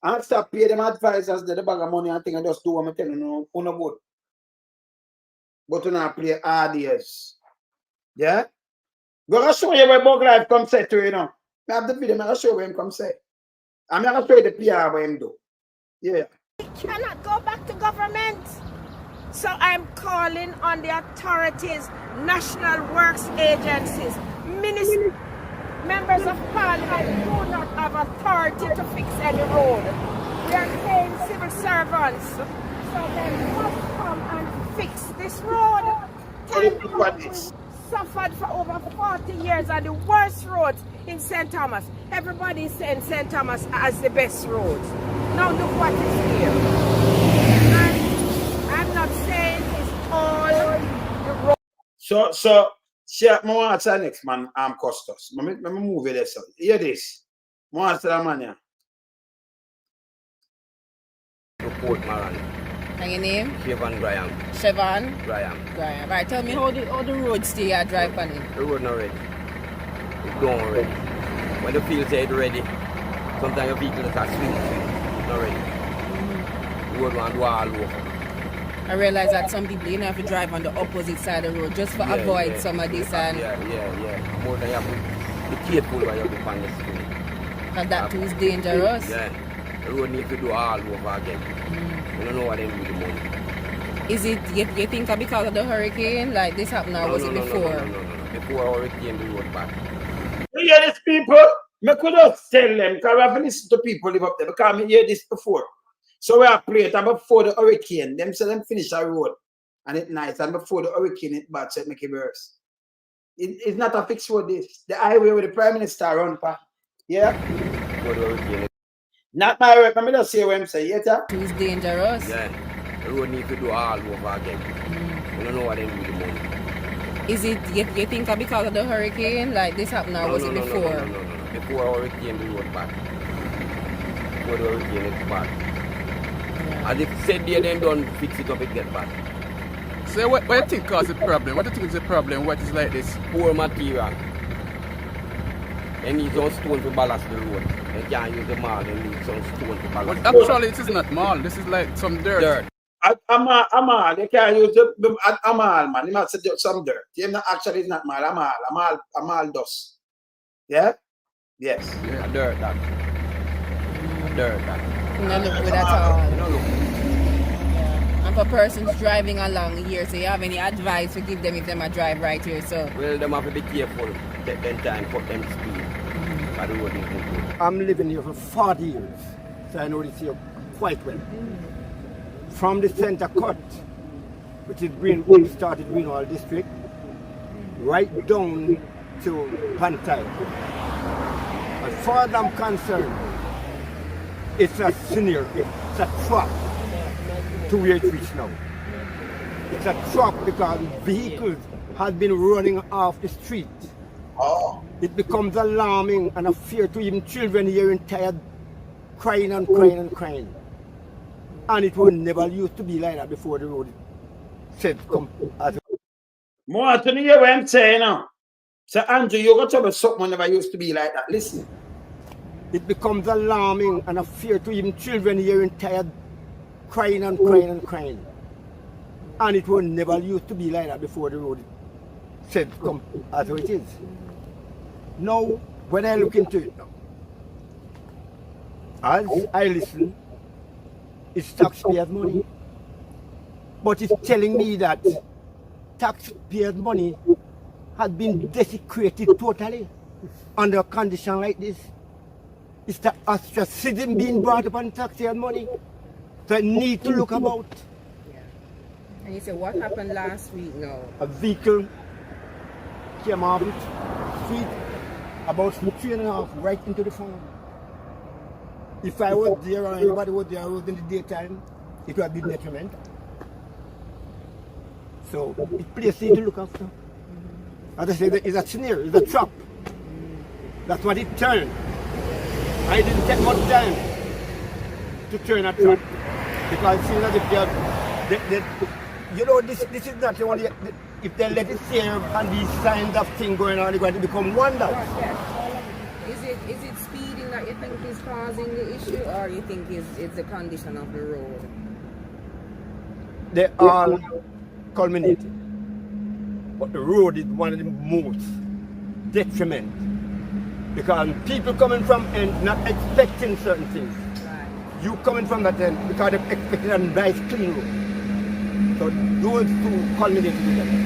I stop pay them advisors the bag of money and thing and just do what I'm telling you, on a good. But you not play hard years. Yeah? Go show you where bug life come say to you know. I have the video, I'm show you where him come say. I'm going to show you the PR where him do. Yeah. We cannot go back to government. So I'm calling on the authorities, national works agencies, ministers, members of parliament do not have authority to fix any road. We are paying civil servants, so they must come and fix this road. Suffered for over 40 years and the worst roads in St. Thomas. Everybody is saying St. Thomas has the best roads. Now look what is here. And I'm not saying it's all the road. So, share my answer next man, Costas. Let me move it there. So. Hear this. My answer that man here. Report Maran. And your name? Siobhan Graham. Siobhan? Graham. Right, tell me how the road stay at drive on it? The road not ready. It's done already. When the field say it's ready, sometimes your vehicle start swinging. It's not ready. The road want to go all over. I realize that some people have to drive on the opposite side of the road just to avoid some of this and Yeah. More than you have to be careful when you be on the street. because that too is dangerous. Yeah. The road needs to do all over again. You don't know what they do with the money. Is it, you think because of the hurricane, like this happened or was it before? No. Before hurricane, the road back. You hear these people? I could just tell them, because I have listened to people live up there, because I hear this before. So we are playing it before the hurricane. Them say them finish a road and it's nice. And before the hurricane, it bad, so it make it worse. It's not a fixed road, this. The highway with the Prime Minister run pa. Yeah? Before the hurricane. Not my road. Let me just say what I'm saying. Yeah? It's dangerous. Yeah. The road needs to do all over again. You don't know what they do with the money. Is it, you think because of the hurricane, like this happened or was it before? No. Before hurricane, the road back. Before the hurricane, it's bad. And if said they then don't fix it up, it get bad. So what do you think causes the problem? What do you think is the problem? What is like this? Poor material. They need some stone to ballast the road. They can't use the mall, they need some stone to ballast But actually, this is not mall. This is like some dirt. Amal, they can't use the Amal, man. They must suggest some dirt. Actually, it's not mal. Amal dust. Yeah? Yes. Yeah, dirt that. Dirt that. No look good at all. No look. Yeah. And for persons driving along here, so you have any advice to give them if they might drive right here, so? Well, them have to be careful. Take them time, put them speed. But the road is good. I'm living here for 40 years, so I know this here quite well. From the center cut, which is we started Greenwald District, right down to Pantai. As far as I'm concerned, it's a scenario, it's a trap to where it reached now. It's a trap because vehicles have been running off the street. It becomes alarming and a fear to even children here in tired crying and crying and crying. And it was never used to be like that before the road said come as more to hear what I'm saying now. So Andrew, you got to have something never used to be like that. Listen. it becomes alarming and a fear to even children hearing tired crying and crying and crying. And it was never used to be like that before the road said come as it is. Now, when I look into it now, as I listen, it's taxpayers' money. But it's telling me that taxpayers' money has been desecrated totally under a condition like this. It's the ostracism being brought upon taxpayers' money. So I need to look about. And you say, what happened last week now? A vehicle came off the street about 3.5 right into the farm. If I was there or anybody was there, I was in the daytime, it would have been detrimental. So it's a place to look after. As I said, it's a snare, it's a trap. That's what it turned. I didn't take much time to turn a trap. Because it seems as if you know, this is not the only, if they let it serve and these signs of things going on, they're going to become wonders. Is it speeding that you think is causing the issue, or you think it's the condition of the road? They all culminated. But the road is one of the most detriment. Because people coming from end not expecting certain things. Right. You coming from that end because they're expecting a nice clean road. So those two culminated together.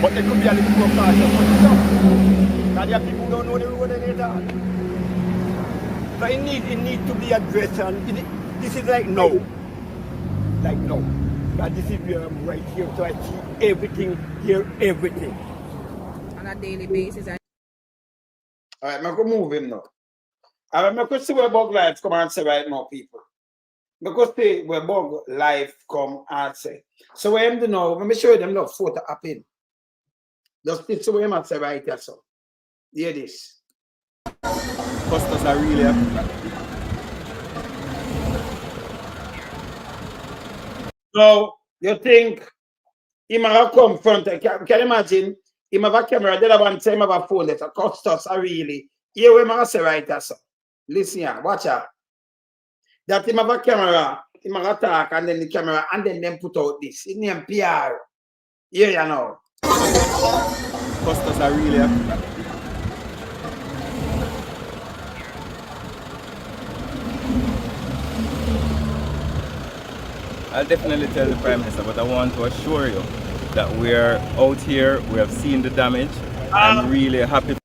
But they could be a little more cautious for stuff. Because there are people who don't know the road at all. So it needs to be addressed, and this is like no. Like no. But this is where I'm right here, so I see everything, hear everything. On a daily basis. Alright, I'm going to move him now. I'm going to see where Bug Life come and say right now, people. I'm going to see where Bug Life come and say. So what I'm doing now, let me show you them the photo up in. Just see what I'm say right here, so. Hear this. Customers are really happy. So, you think he might come front, can you imagine? He might have a camera, the other one say he might have a phone, that customers are really. Here we might say right there, so. Listen here, watch out. That he might have a camera, he might attack, and then the camera, and then them put out this. It's named PR. Here you know. Customers are really happy. I'll definitely tell the Prime Minister, but I want to assure you that we're out here, we have seen the damage. I'm really happy.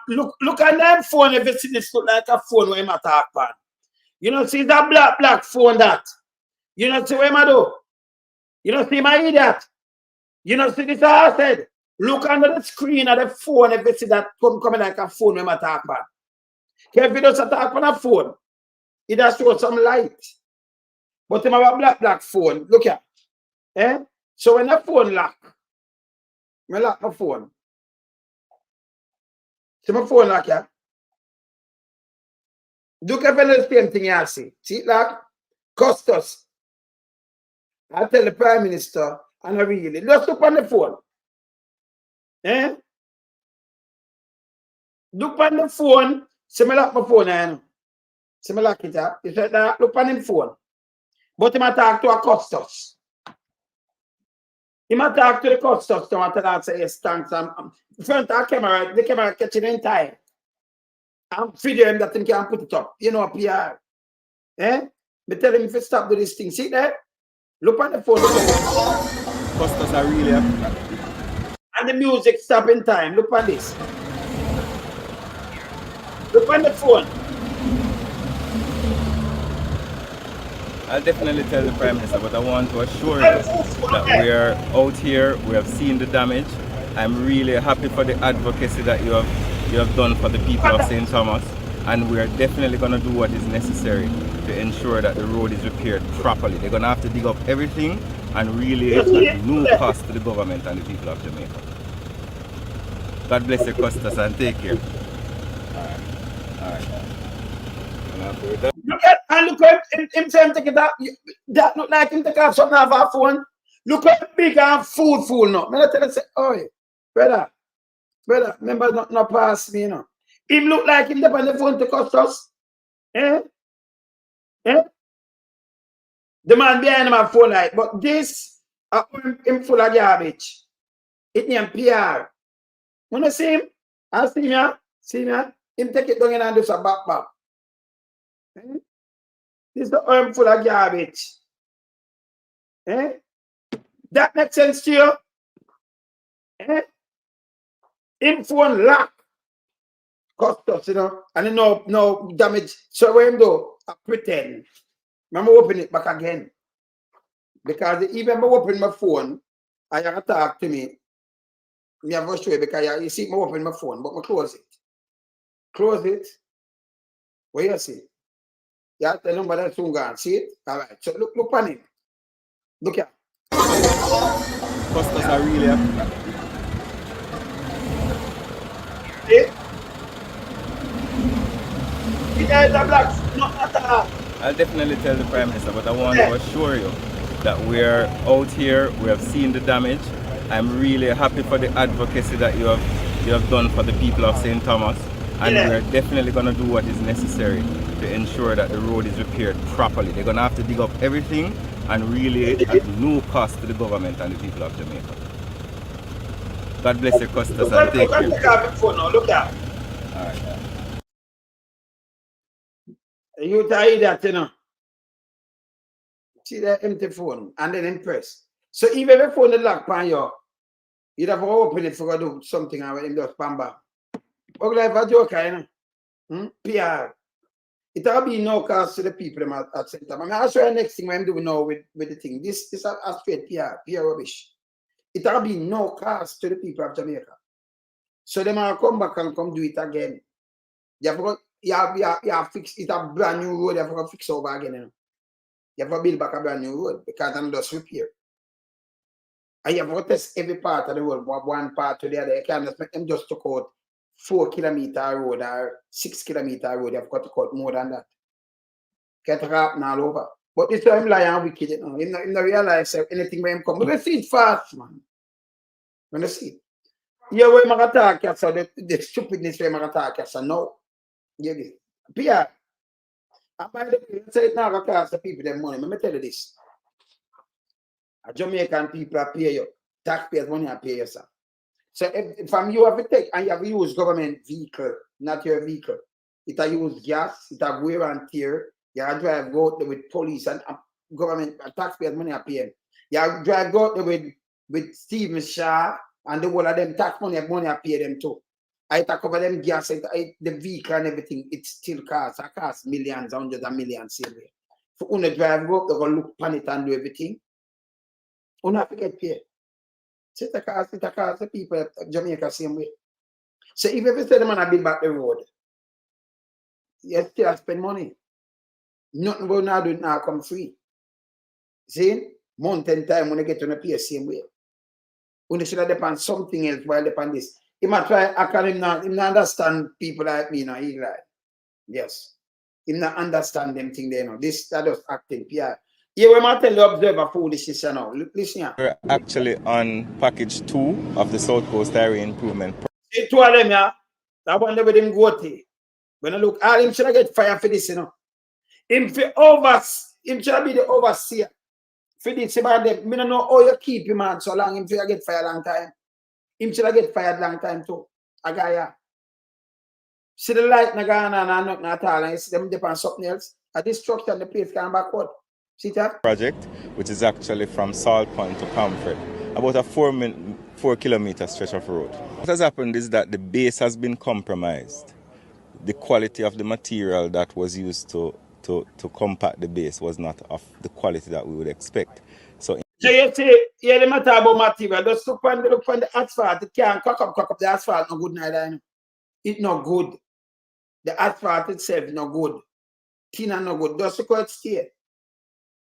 Look at them phone, if you see this look like a phone where I talk about. You know, see that black phone that. You know, see what I do? You know, see my idiot? You know, see this I said. Look under the screen of the phone if you see that coming like a phone when I talk about. If you just talk on a phone, it does show some light. But I have a black phone. Look here. Eh? So when the phone lock, I lock my phone. See my phone lock here? Look at the same thing you see. See it lock? Cost us. I tell the Prime Minister, and I really just look on the phone. Eh? Look on the phone. See me lock my phone here. See me lock it up. You said that look on the phone. But he might talk to a custos. He might talk to the custos to want to say yes, thanks. In front of the camera catching in time. I'm video him that he can put it up. You know, PR. Eh? Me tell him if he stop do this thing. See there? Look on the phone. Customers are really happy. And the music stop in time. Look on this. Look on the phone. I'll definitely tell the Prime Minister, but I want to assure you that we are out here, we have seen the damage. I'm really happy for the advocacy that you have done for the people of St. Thomas, and we are definitely going to do what is necessary to ensure that the road is repaired properly. They're going to have to dig up everything and really at no cost to the government and the people of Jamaica. God bless your customers and take care. All right. him saying take it up. That look like him take off something off our phone. Look how big and fool now. Me tell you say, oh, brother, remember not pass me, you know. Him look like him up on the phone to cost us. Eh? The man behind him a phone like, but this him full of garbage. It name PR. When I see him, I see him, him take it down and do some back. This is the arm full of garbage. That makes sense to you? Him phone lock. Cost us, you know, and no damage. So what him do? I pretend. I'm open it back again. Because even when I open my phone, I have to talk to me. I have to show you because you see me open my phone, but I close it. Close it. What you see? You have to tell them that's soon gone. See it? All right. So look on it. Look here. Customers are really happy. See? It is a black, not at all. I'll definitely tell the Prime Minister, but I want to assure you that we're out here, we have seen the damage. I'm really happy for the advocacy that you have done for the people of St. Thomas, and we're definitely going to do what is necessary to ensure that the road is repaired properly. They're going to have to dig up everything and really at no cost to the government and the people of Jamaica. God bless your customers and take care. Look at it. All right. You tie that, you know. See that empty phone and then impress. So even if the phone is locked on you, you'd have to open it for to do something and him just bam bam. But like a joke, you know. PR. It will be no cost to the people at St. Thomas. I'll show you the next thing I'm doing now with the thing. This is a straight PR rubbish. It will be no cost to the people of Jamaica. So they might come back and come do it again. You have fix it a brand new road, you have to fix over again. You know? You have to build back a brand new road because I'm just repair. And you have to test every part of the road, one part to the other. You can't just make them just to cut 4 kilometer road or 6 kilometer road. You have got to cut more than that. Get happen all over. But this time lying wicked, you know. Him not realize anything when him come. But they see it fast, man. When they see it. Yeah, when I attack, so the stupidness when I attack, so no. Yeah, PR. And by the way, say it now going to cost the people their money. Let me tell you this. A Jamaican people are pay you. Taxpayers money are pay you, sir. So if from you have to take and you have to use government vehicle, not your vehicle. It will use gas, it will wear and tear. You have to drive go out there with police and government and taxpayers money are paying. You have to drive go out there with Stephen Shaw and the whole of them tax money are pay them too. I talk over them gas, the vehicle and everything, it still costs. It costs millions, hundreds of millions same way. For when you drive up, they're going to look upon it and do everything. You have to get paid. So it costs the people of Jamaica same way. So if you say the man build back the road, you still spend money. Nothing will now do now come free. See? Mountain time when you get on the pay same way. When you should have depend something else while depend this. He might try, I can him not understand people like me, no, he like, yes. He not understand them thing there, no. This that just acting, PR. Yeah, we might tell the observer foolishness, you know. Listen here. We're actually on package 2 of the South Coast Area Improvement. See, 2 of them, yeah. That one with him go to. When I look, all him should get fired for this, you know. Him should be the overseer. For this, about them. I don't know how you keep him on so long, him should get fired a long time. Him should get fired long time too. A guy, yeah. See the light na gone on and nothing at all, and you see them depend on something else. A destruction, the place can backward. See that? Project, which is actually from Salt Point to Comfort, about a 4 kilometer stretch of road. What has happened is that the base has been compromised. The quality of the material that was used to compact the base was not of the quality that we would expect. So you see, yeah, the matter about material, just look on the asphalt. It can't cock up the asphalt, no good neither. You know? It's not good. The asphalt itself is not good. Thinner no good. Just look how it stay.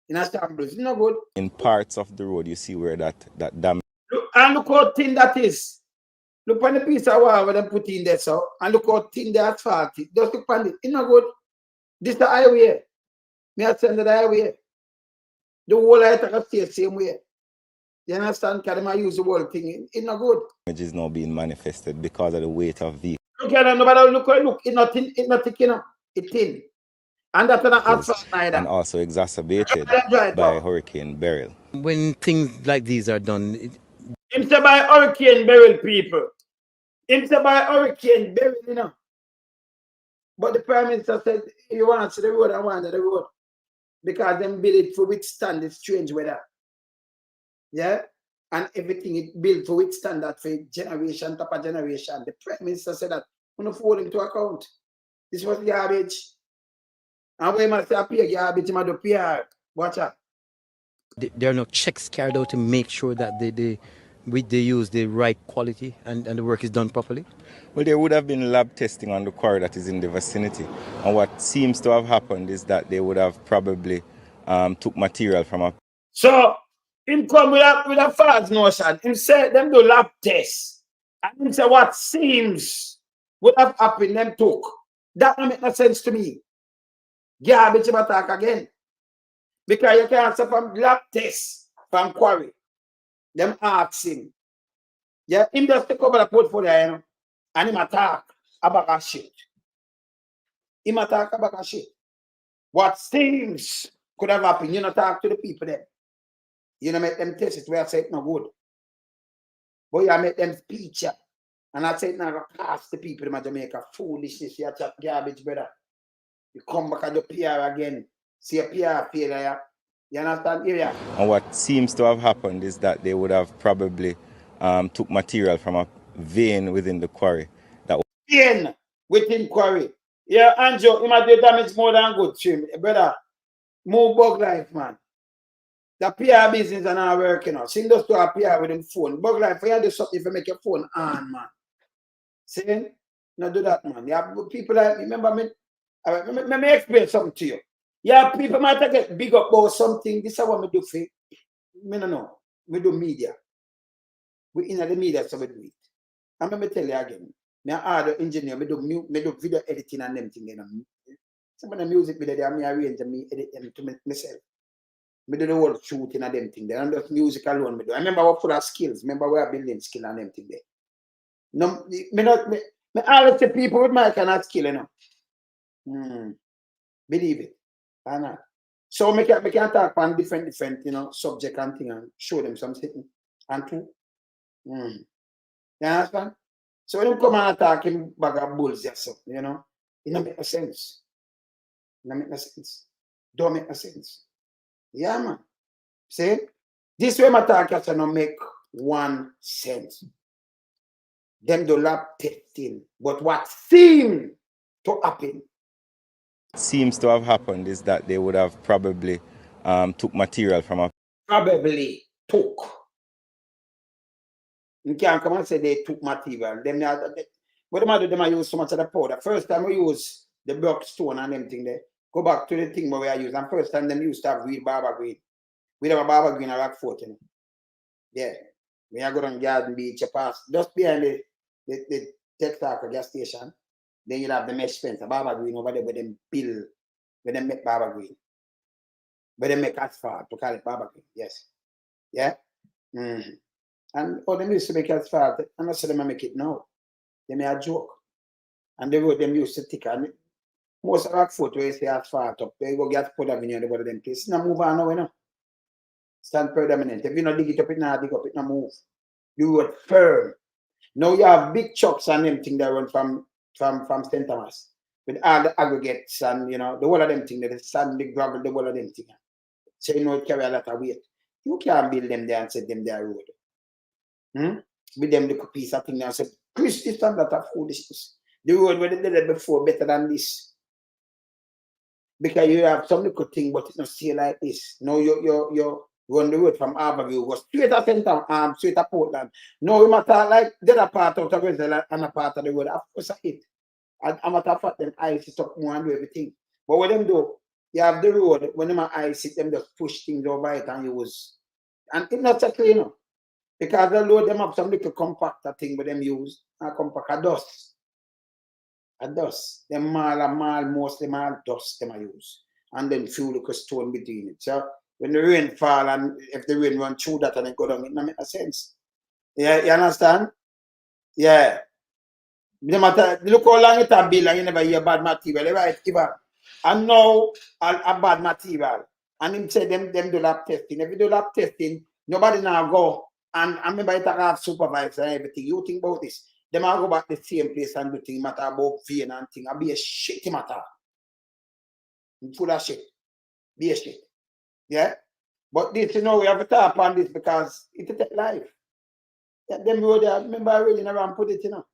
In a shambles, it's not good. In parts of the road, you see where that damage. Look how thin that is. Look on the piece of wall where they put in there, so, and look how thin the asphalt is. Just look on it. It's not good. This is the highway. Me I send it that way. The whole I take a stay same way. You understand? Because I use the whole thing. It's not good. Damage is now being manifested because of the weight of vehicles. Look at nobody look. It's nothing. It's nothing. You know. It's thin. And that's not asphalt neither. And also exacerbated by Hurricane Beryl. When things like these are done, it's by Hurricane Beryl, people. It's by Hurricane Beryl, you know. But the Prime Minister said, you want to see the road, I want the road. Because them build it to withstand the strange weather. Yeah? And everything it built to withstand that for generation, top of generation. The Prime Minister said that, we don't hold him to account. This was garbage. And we must appear garbage, you must appear. Watch out. there are no checks carried out to make sure that they use the right quality and the work is done properly? Well, there would have been lab testing on the quarry that is in the vicinity. And what seems to have happened is that they would have probably took material from a... So, him come with a false notion. Him say them do lab tests. And him say what seems would have happened, them took. That don't make no sense to me. Garbage him attack again. Because you can't say from lab tests from quarry. Them ask him. Yeah, him just take over the portfolio, you know, and him attack about a shit. Him attack about a shit. What seems could have happened, you know, talk to the people there. You know, make them test it where I say it's not good. But you make them speech. And I say, now pass the people in Jamaica. Foolishness, you chat garbage, brother. You come back at the PR again. See a PR failure. You understand? Yeah. And what seems to have happened is that they would have probably took material from a vein within the quarry. Vein within quarry. Yeah, Andrew, you might do damage more than good, Trim. Brother, more bug life, man. The PR business are not working out. Sing those to a PR with them phone. Bug life, you do something if you make your phone on, man. See? Not do that, man. You have people like, remember me? Let me explain something to you. Yeah, people might get big up about something. This is what we do for me. No, no. We do media. We in the media, so we do it. And let me tell you again. Me are the engineer, me do video editing and them things. You know. Some of the music video, I arrange and me edit them to myself. Me do the whole shooting and them things. And just music alone me do. I remember what for our skills. Remember we are building skill and them things there. No, me always say people with my kind of skill, you know. Believe it. So we can talk on different, you know, subject and thing and show them something and two. You understand? So when you come and attack him bag of bulls, you know, it don't make no sense. It don't make no sense. Don't make no sense. Yeah, man. See? This way my attack has not make 1 cent. Them do lab testing. But what seemed to happen? Seems to have happened is that they would have probably took material from a... Probably took. You can't come and say they took material. What do they use so much of the powder? First time we use the block stone and them thing there. Go back to the thing where we are using. And first time them used to have real barber green. We have a barber green at Rockfort, you know. Yeah. We are going to Garden Beach, you pass just behind the Texaco gas station. Then you have the mesh fence, a barber green over there where them build, where them make barber green. Where they make asphalt to call it barber green, yes. Yeah? And all them used to make asphalt, and not so them make it now. They make a joke. And the road them used to thick. And most of Rockfort where you say asphalt up, they go get put avenue and they go to them place. Now move on now, you know. Stand predominant. If you not dig it up, it not dig up, it not move. You road firm. Now you have big trucks and them thing that run from St. Thomas with all the aggregates and, you know, the whole of them thing, the sand, the gravel, the whole of them thing. So you know it carry a lot of weight. You can't build them there and set them there road. With them little piece of thing there and say, Chris, this and that of foolishness. The road where they did it before better than this. Because you have some little thing, but it's not still like this. No, you run the road from Harborview, go straight to St. Thomas, straight to Portland. No, you matter like the other part of the road and a part of the road. Of course, it. And matter of fact, them ice it up more and do everything. But what them do, you have the road, when them ice it, them just push things over it and use. And it's not so clean, you know. Because the road, them have some little compactor thing with them use. And compact a dust. A dust. Them mall, mostly mall dust them use. and then few little stone between it. So when the rain fall and if the rain run through that and it go down, it don't make no sense. Yeah, you understand? Yeah. No matter, look how long it has been and you never hear bad material, right? And now a bad material. And him say them do lab testing. If you do lab testing, nobody now go. And I remember it have supervisor and everything. You think about this. Them all go back to the same place and do things matter about vein and thing. And be a shitty matter. Full of shit. Be a shit. Yeah? But this, you know, we have to talk on this because it take life. Yeah, them road there, remember I really never put it, you know.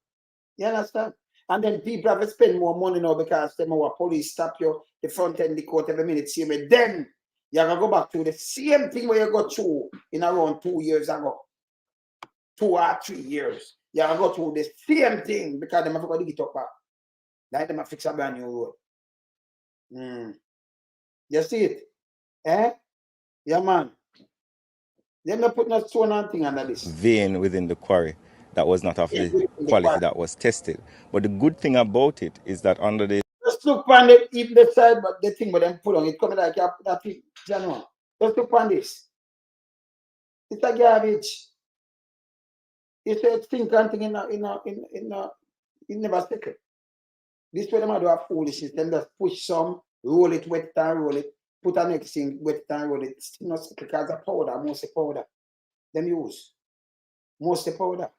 You understand? And then people have to spend more money now because them our police stop you the front end the court every minute. See me. Then you have to go back to the same thing where you got through in around 2 years ago. 2 or 3 years. You have to go through the same thing because them have to go dig it up back. Like them have fix a brand new road. You see it? Eh? Yeah, man. Them not put no stone and thing under this. Vein within the quarry that was not of the quality that was tested. But the good thing about it is that under the Just look on the even the side, but the thing but them put on it coming like that thing. Just look on this. It's a garbage. It's a thing and thing in never stick it. This way them do a foolishness. Them just push some, roll it, wet it and roll it, put a next thing, wet it and roll it. Still not stick because of powder, mostly powder. Them use. Mostly powder.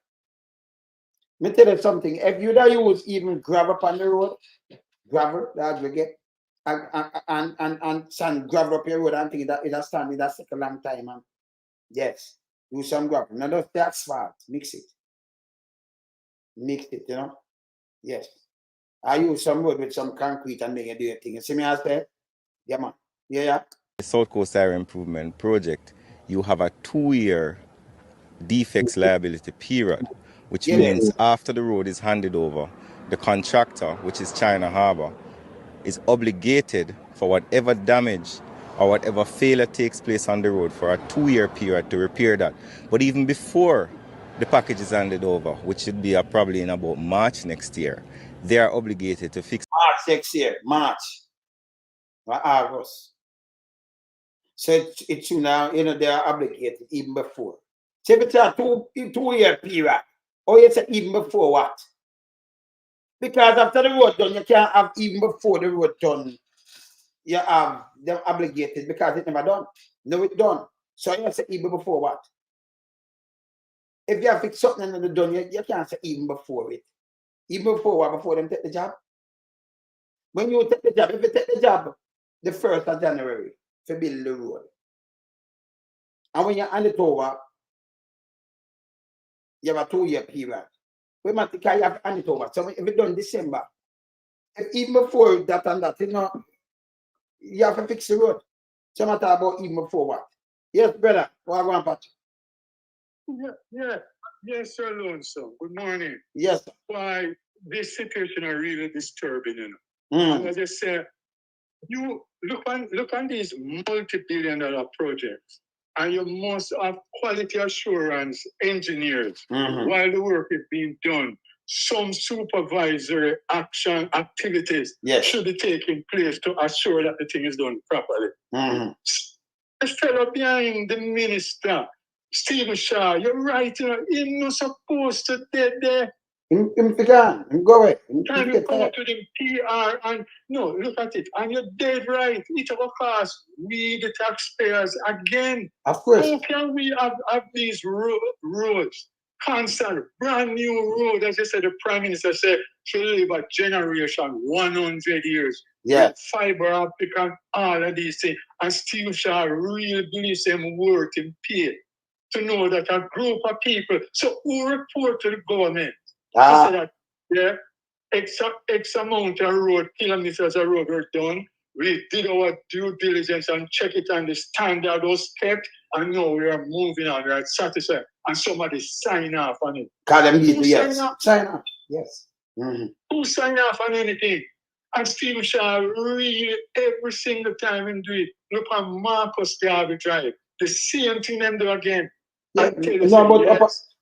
Me tell you something, if you don't use even gravel upon the road, gravel, that you get, and sand gravel up your road and think that it'll stand, it'll take a long time. And yes, use some gravel. Now just the asphalt, mix it. Mix it, you know? Yes. I use some road with some concrete and make it do your thing. You see me as there? Yeah, man. Yeah. The South Coast Area Improvement Project, you have a 2-year defects liability period, which means after the road is handed over, the contractor, which is China Harbour, is obligated for whatever damage or whatever failure takes place on the road for a 2-year period to repair that. But even before the package is handed over, which should be probably in about March next year, they are obligated to fix. March next year, March or August. So it's now, you know, they are obligated even before. So if it's a 2-year period, or it's even before what? Because after the road done, you can't have even before the road done. You have them obligated because it's never done. No, it's done. So you say even before what? If you have fixed something and done, you can't say even before it. Even before what? Before them take the job. When you take the job, if you take the job the 1st of January to build the road, and when you hand it over, you have a 2-year period. We might think you have to hand it over. So if it's done December, if even before that and that, you know, you have to fix the road. So matter about even before what? Yes, brother. What go on, Patrick? Yes, sir, Lonesome. Good morning. Yes, sir. Why this situation are really disturbing, you know. And as I said, you look on these multi-billion-dollar projects, and you must have quality assurance engineers while the work is being done. Some supervisory action activities should be taking place to assure that the thing is done properly. The fellow behind the minister, Stephen Shaw, you're right, you know, he's not supposed to be there. Him go away. Can you go to the PR and no, look at it, and you're dead right. It will cost we the taxpayers again. Of course. How can we have these roads, constant, brand new road? As I said, the Prime Minister said, to live a generation, 100 years. Yeah. Fiber optic and all of these things. And Steve Shaw really believes him worth in pay to know that a group of people. So who report to the government? So that, X amount of road, kilometers of road were done. We did our due diligence and check it on the standard was kept, and now we are moving on. We are satisfied. And somebody sign off on it. Sign off. Yes. Who sign off on anything? And Steve Shaw really every single time and do it. Look on Marcus Garvey Drive. The same thing them do again. Yeah.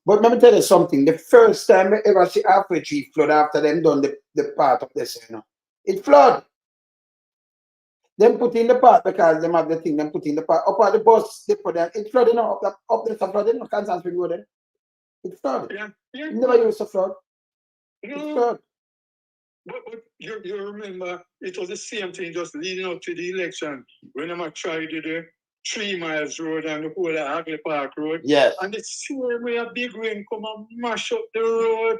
But let me tell you something. The first time I ever see halfway tree flood after them done the part of this, you know, it flood. Them put in the part because them have the thing, them put in the part. Up at the bus, they put them, it's flooding now, up there, flooding, no Kansas Spring Road there. It's flooded. Yeah. Never used to flood. It's flood. But you remember, it was the same thing just leading up to the election when I tried to do 3 miles road and the whole of Hagley Park Road. Yes. And the same way a big rain come and mash up the road.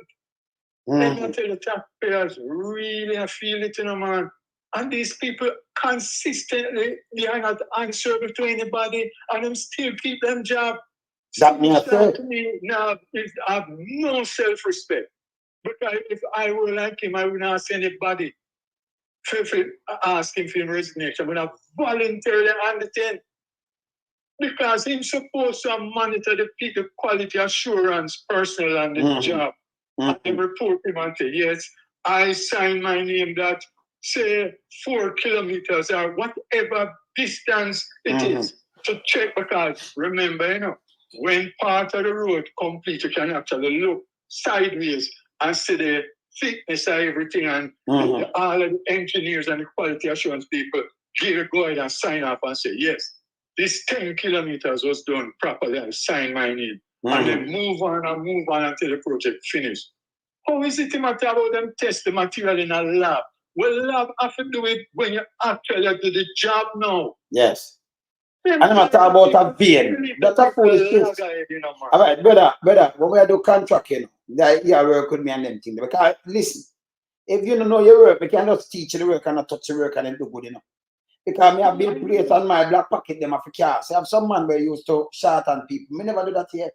Let me tell the taxpayers really feel it, man. And these people consistently, they are not answerable to anybody, and them still keep them job. That means to me now is have no self-respect. Because if I were like him, I would not ask anybody for ask him for his resignation. I would have voluntarily undertaken. Because he's supposed to monitor the quality assurance personal on the job. And then report him and say, yes, I sign my name that say 4 kilometers or whatever distance it is to check, because remember, when part of the road complete, you can actually look sideways and see the thickness of everything, and all of the engineers and the quality assurance people go ahead and sign up and say, yes, this 10 kilometers was done properly and sign my name. And then move on until the project finished. How is it a matter about them test the material in a lab? Well, lab have to do it when you actually do the job now. Yes. And I'm not talking about a vein. That's a foolishness. All right, brother, when we do contracting, you work with me and them things. Because, listen, if you don't know your work, you can just teach the work and not touch the work and then do good enough. Because me have built place on my black pocket, them have cars. I have some man where used to short on people. Me never do that yet.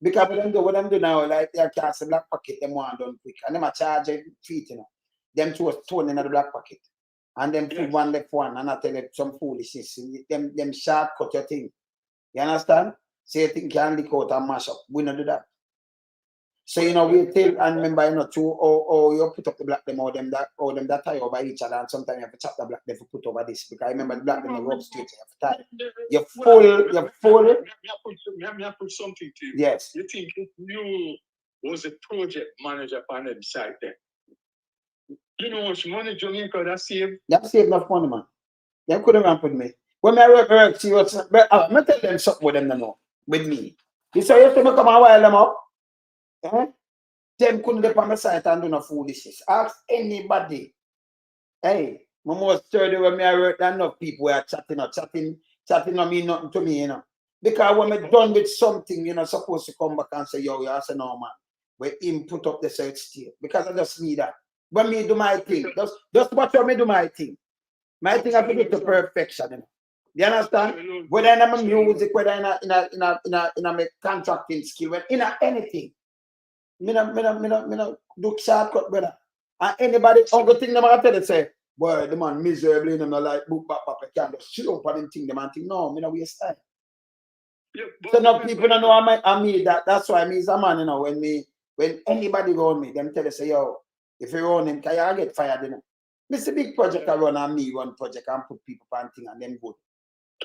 Because what them do now, like they cast the black pocket, them want done quick. And them a charge feet, Them two stone in the black pocket. And them put one left one, and I tell them some foolishness. Them shortcut your thing. You understand? So you think can leak out and mash up. We don't do that. So we take and remember, or you put up the black them or them that tie over each other, and sometimes you have to chop the black them to put over this. Because I remember the black them rub straight, you have to tie. You're full. Let me put something to you. Yes. You think if you was a project manager on the site there, you know how much money Jamaica that saved? That saved enough money, man. They couldn't ramp with me. When I work, see what's I tell them something with them know. With me. You say you have to come and while them up. Them couldn't be on my site and do no foolishness. Ask anybody. Hey, my most sturdy when I work, there enough people are chatting don't mean nothing to me, Because when I'm done with something, you're not supposed to come back and say, yo, I say no, man. Where him put up the search still. Because I just need that. When me do my thing, just watch how me do my thing. My thing I have to do to perfection. You understand? Whether in my music, whether in my contracting skill, whether in anything. Me no do shortcut, brother. And anybody, other thing them I tell you say, boy, the man miserably, them not like book back, can't just shoot up on them thing, them and think, no, me no waste time. So now people don't know I mean that's why me is a man, when anybody go on me, them tell you say, yo, if you run him, can you get fired, This is a big project I run and me run project and put people on thing and them good.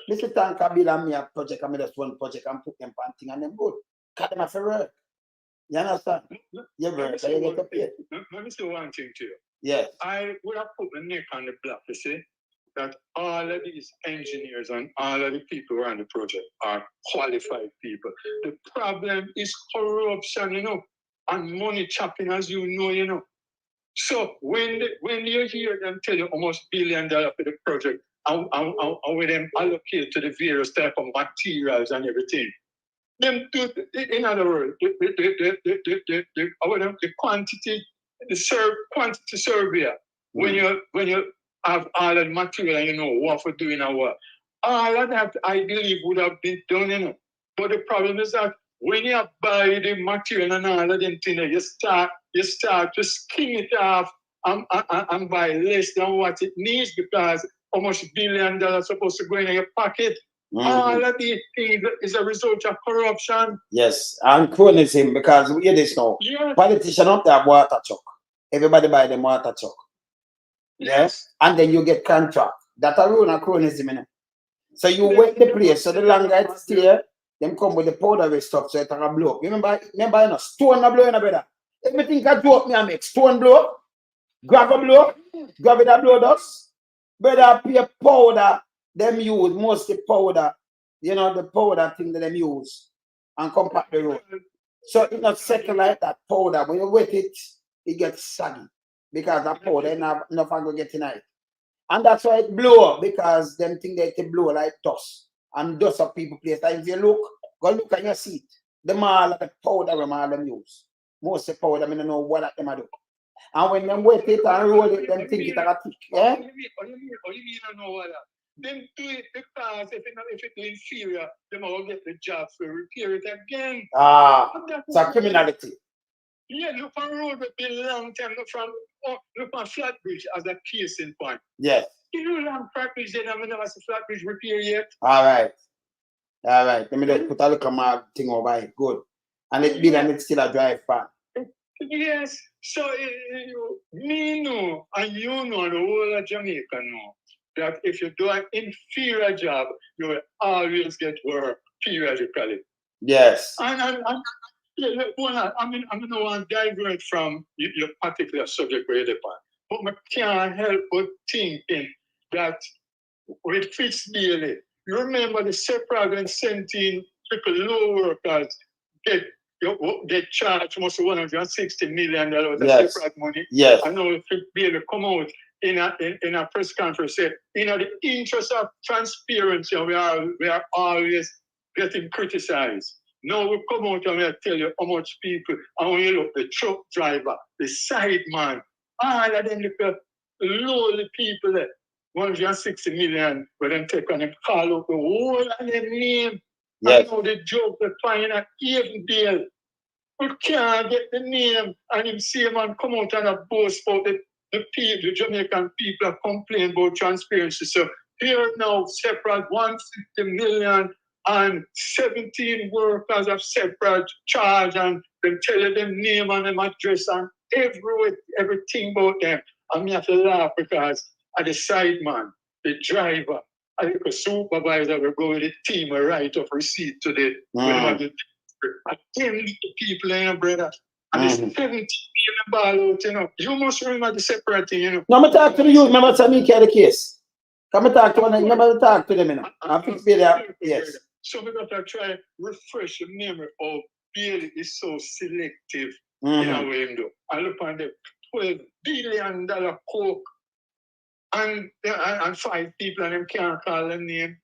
Mr. Tanka Bill and me a project and me just run project and put them on thing and them good. Cut them off for work. You understand? You work, so you get paid. Let me say one thing to you. Yes. I would have put my neck on the block to say that all of these engineers and all of the people who are on the project are qualified people. The problem is corruption, and money chopping, as you know. So when you hear them tell you almost $1 billion for the project, and with them allocate to the various type of materials and everything, them do, in other words, the quantity, quantity survey. When you have all the material and what for doing and what, all of that I believe would have been done, But the problem is that when you buy the material and all of them things, you start to skim it off and buy less than what it needs, because how much $1 billion supposed to go in your pocket. All of these things is a result of corruption. Yes, and cronyism, because we hear this now. Yes. Politicians up there water truck. Everybody buy them water truck. Yes. And then you get contract. That's a rule of cronyism, So you wait the place, so the longer it's stay, them come with the powdery stuff so it can blow up. Remember, stone a blow, brother. Everything can blow up, me I make stone blow up, gravel blow up, gravel that blow dust. Better pay powder them use, mostly powder, you know, the powder thing that them use and compact the road. So it's not settle like that powder. When you wet it, it gets saggy because that powder enough to get in it. And that's why it blow up, because them think they can blow like dust. And dust of people place. And if you look, go look at your seat. The mall the powder them use. Most of the powder, I don't know what them do. And when them wet it and roll it, them think it's a thick. Yeah? What do you mean I know what that? Them do it because if it's inferior, they will get the job to repair it again. Ah, it's a criminality. Yeah, look on road with a long time. Look on Flatbridge as a case in point. Yes. You know, on Flatbridge, they never see Flatbridge repair yet. All right. All right. Let me just put a little more thing over it. Good. And it's big and it's still a drive pan. Yes. So, me know, and you know, the whole of Jamaica know, that if you do an inferior job, you will always get work periodically. Yes. And I mean, I don't want to divert from your particular subject where you're on, but I can't help but thinking that with Fitzbailey, you remember the separate and 17 people low workers get charged almost $160 million of separate money. Yes. I know Fitzbailey come out in a press conference say, in the interest of transparency, we are always getting criticized. Now we come out and we tell you how much people, and when you look, the truck driver, the side man, all of them look at lowly people there, 160 million, where them take on them, call out the whole of them name. Yes. I know the joke they find at Avondale. We can't get the name, and him see man come out and a boast about the people, the Jamaican people are complaining about transparency. So here now, separate 150 million and 17 workers have separate charge, and they tell you them name and them address and everything about them. And me have to laugh because at the side man, the driver, I think a supervisor will go with the team and write up receipt to the and 10 people in your brother. And it's 17 million ball out, you know. You must remember the separate thing, you know. Now, I talk to the youth, remember Sammy carry the case. Come and talk to one, remember talk to them, you know. And fix Bailey, yes. So we got to try to refresh the memory of Bailey is so selective in a way, though. I look on the $12 billion coke and 5 people and them can't call them name.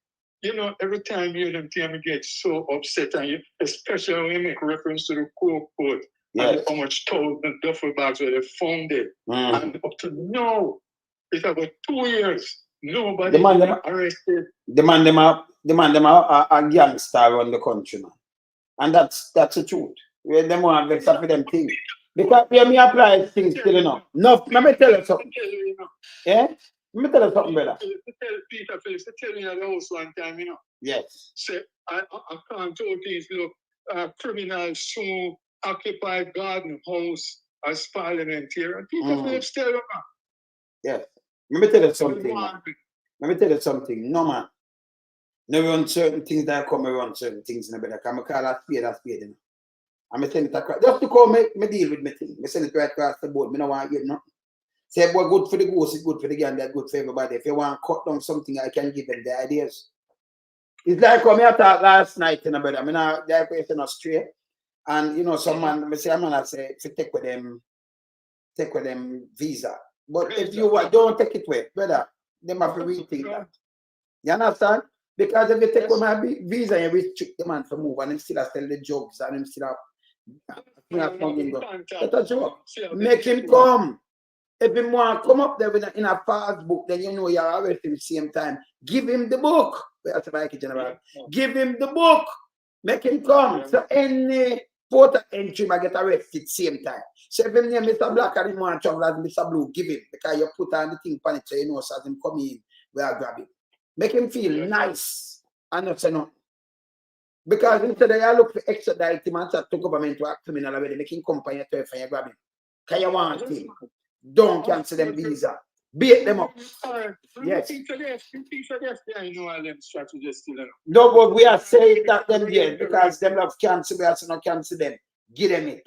You know, every time you hear them tell me get so upset, and especially when you make reference to the coke code. Yes. And how much thousand duffel bags where they found it. And up to now, it's about 2 years. Nobody arrested. The man them are a gangster around the country, man. And that's the truth. Where them want to vex for them things. Because when me apply things still enough. No, let me tell you something. Yeah? Let me tell you something, brother. Tell Peter Phillips, tell me at the house one time, you know. Yes. Say, I can't tell things, look, criminals soon occupy garden house as parliamentarian. And Peter Phillips tell you, man. Yes. Let me tell you something. Let me tell you something. No, man. No run certain things that come around certain things, no, brother. Because I call that spade, you know. And I send it across. Just to call me deal with me thing. I send it right across the board. I don't want to get nothing. Say, boy, good for the goose, it's good for the gang, that's good for everybody. If you want to cut down something, I can give them the ideas. It's like when I talked last night, you know, brother. I mean, they're question Australia. And, you know, some man, I say, if you take with them visa. But if you don't take it with, brother, they have to rethink that. You understand? Because if you take with my visa, you restrict the man for move, and him still have tell the jokes, and him still have something going. That's a joke. Make him come. If he want to come up there in a fast book, then you know you're arrested at the same time. Give him the book. That's what I general. Give him the book. Make him come. So any port of entry might get arrested at the same time. So if him name Mr. Black and he want to travel as Mr. Blue, give him. Because you put on the thing on it so you know so as him come in, we are grabbing. Make him feel nice and not say nothing. Because instead of you look for extradite him and start to government to act criminal already, make him come on your turf and you grab him. Because you want him. Don't cancel them visa. Beat them up. Yes. No, but we are saying that them there because them have cancel, we also not cancel them. Give them it.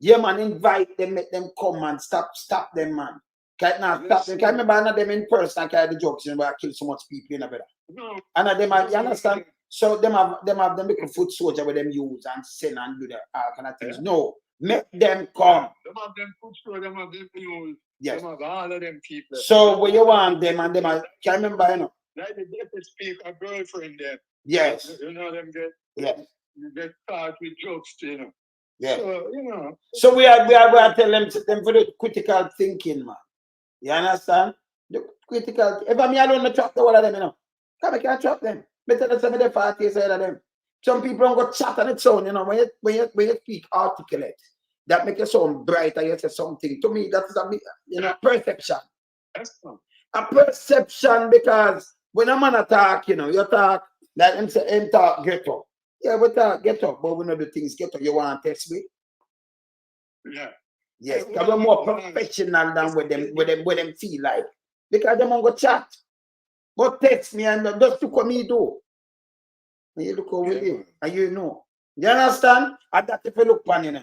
Yeah, man, invite them, make them come and stop them, man. Can't not stop them. Can't remember none of them in person I carry the jokes and I kill so much people in a better. No. And them are, you understand? So them have them little foot soldier with them use and send and do the all kind of things. No, make them come. Them have them foot soldier, them have them use. Yes. Them have all of them people. So when you want them and them are, can't remember, you know. Like the deputy speaker girlfriend there. Yes. You know them get get caught with jokes, you know. Yeah. So, you know. So we are telling them for the critical thinking, man. You understand? The critical. If I'm alone, I trap the one of them, you know. Come, I can't trap them. Better than some of the parties side of them. Some people don't go chat on its own, you know. When you speak articulate, that make you sound brighter. You say something. To me, that is a perception. A perception, because when a man attack, you know, you talk like him say him talk ghetto. Yeah, we talk ghetto, but we know the things ghetto you want to test me. Yeah. Yes, because we're more professional than with them feel like. Because them won't go chat. But text me and just look what me do. And you look over you. And you know. You understand? And that's if you look pan, you know.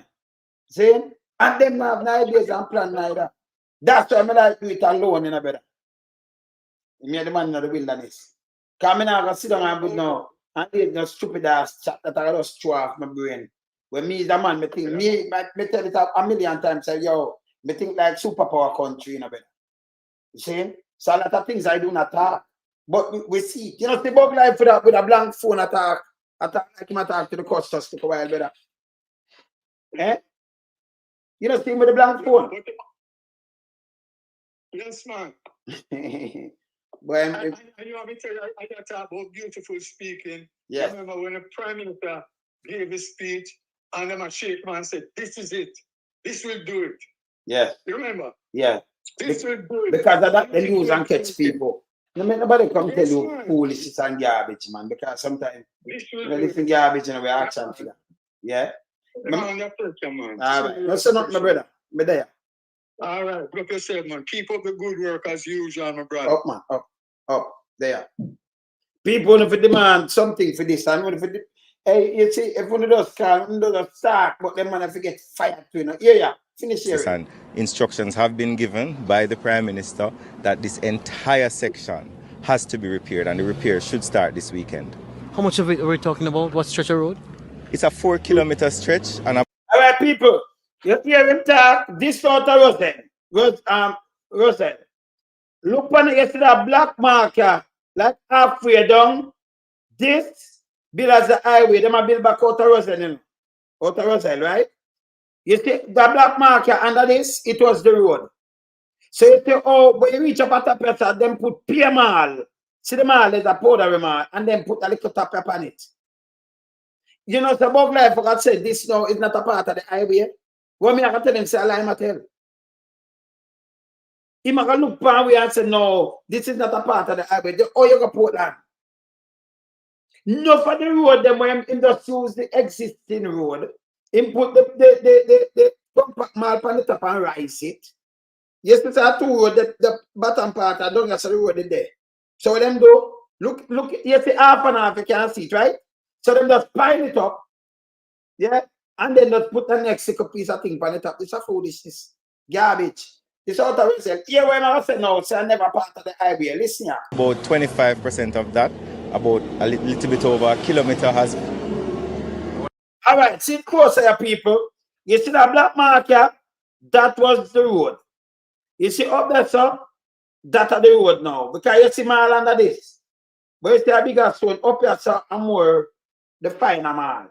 See? And them have no ideas and plan neither. That's why I like do it alone, you know, better. Me and the man in the wilderness. Because I'm not going to sit down and put no, and they no stupid ass chat that I just throw off my brain. When me is the man, me think, me tell it a million times, say, yo, me think like superpower country, you know, better. You see? So a lot of things I do not talk. But we see it. You know, the bug life with a blank phone attack like him attack to the customers took a while, better. Eh? You know, see him with a blank phone? Yes, man. But and you have to tell you, I got to talk about beautiful speaking. Yeah. I remember when the Prime Minister gave his speech and then a shake man said, this is it. This will do it. Yeah. You remember? Yeah. This will do it. Because of that, they use and catch people. No, nobody come tell you foolishness and garbage, man. Because sometimes you know, listen garbage and we action for that. Yeah. Man. All right. No, say nothing, my brother. Me there. All right. Look yourself, man. Keep up the good work as usual, my brother. Up, man. Up. There. People if demand something for this, and if hey, you see, if one of those call, one of those start, but them man if get fired to, you know. Yeah. Finish here. And instructions have been given by the Prime Minister that this entire section has to be repaired, and the repair should start this weekend. How much of it are we talking about? What stretch of road? It's a 4-kilometer stretch, and all right, people. You hear him talk. This sort of Rosen. Look on it, you see that black marker, like halfway down. This build as the highway. Them a build back out of Rosen, you know. Out of Rosen, right? You see the black marker under this, it was the road. So you say, oh, when you reach up at the person, then put Pier Mall. See the mall is a powder mall, and then put a little top up on it. You know, the bug life, I said, this now is not a part of the highway. What me I can tell him, say, I lie, I tell. He might look pan way and say, no, this is not a part of the highway. Oh, you go put that. No for the road, them when him just use the existing road. Him put the compact mall on the top and rise it. Yes, it's a two road, the bottom part, I don't know the road is there. So them do, look, you see half and half, you can see it, right? So them just pile it up, yeah, and then just put the next piece of thing on the top. It's a foolishness, garbage. It's out of result. Here when I say no, it's never part of the highway. Listen here. about 25% of that, about a little bit over a kilometer has. All right, see closer, people. You see that black marker? That was the road. You see up there, sir? That's the road now. Because you see mall under this. But you see a bigger stone up here, sir, and more the finer mall.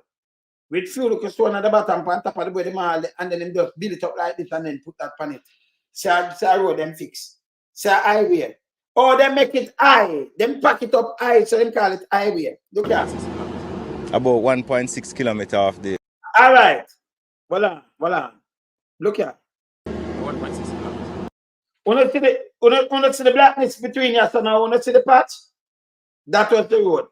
With few little stone at the bottom on top of the mall, and then them just build it up like this and then put that on it. See a road them fix. See a highway. Or they make it high. Them pack it up high, so they call it highway. Look at About 1.6 kilometers of the. all right. Voila. Look at 1.6 kilometers. Wanna see the blackness between us and now? Wanna see the patch? That was the road.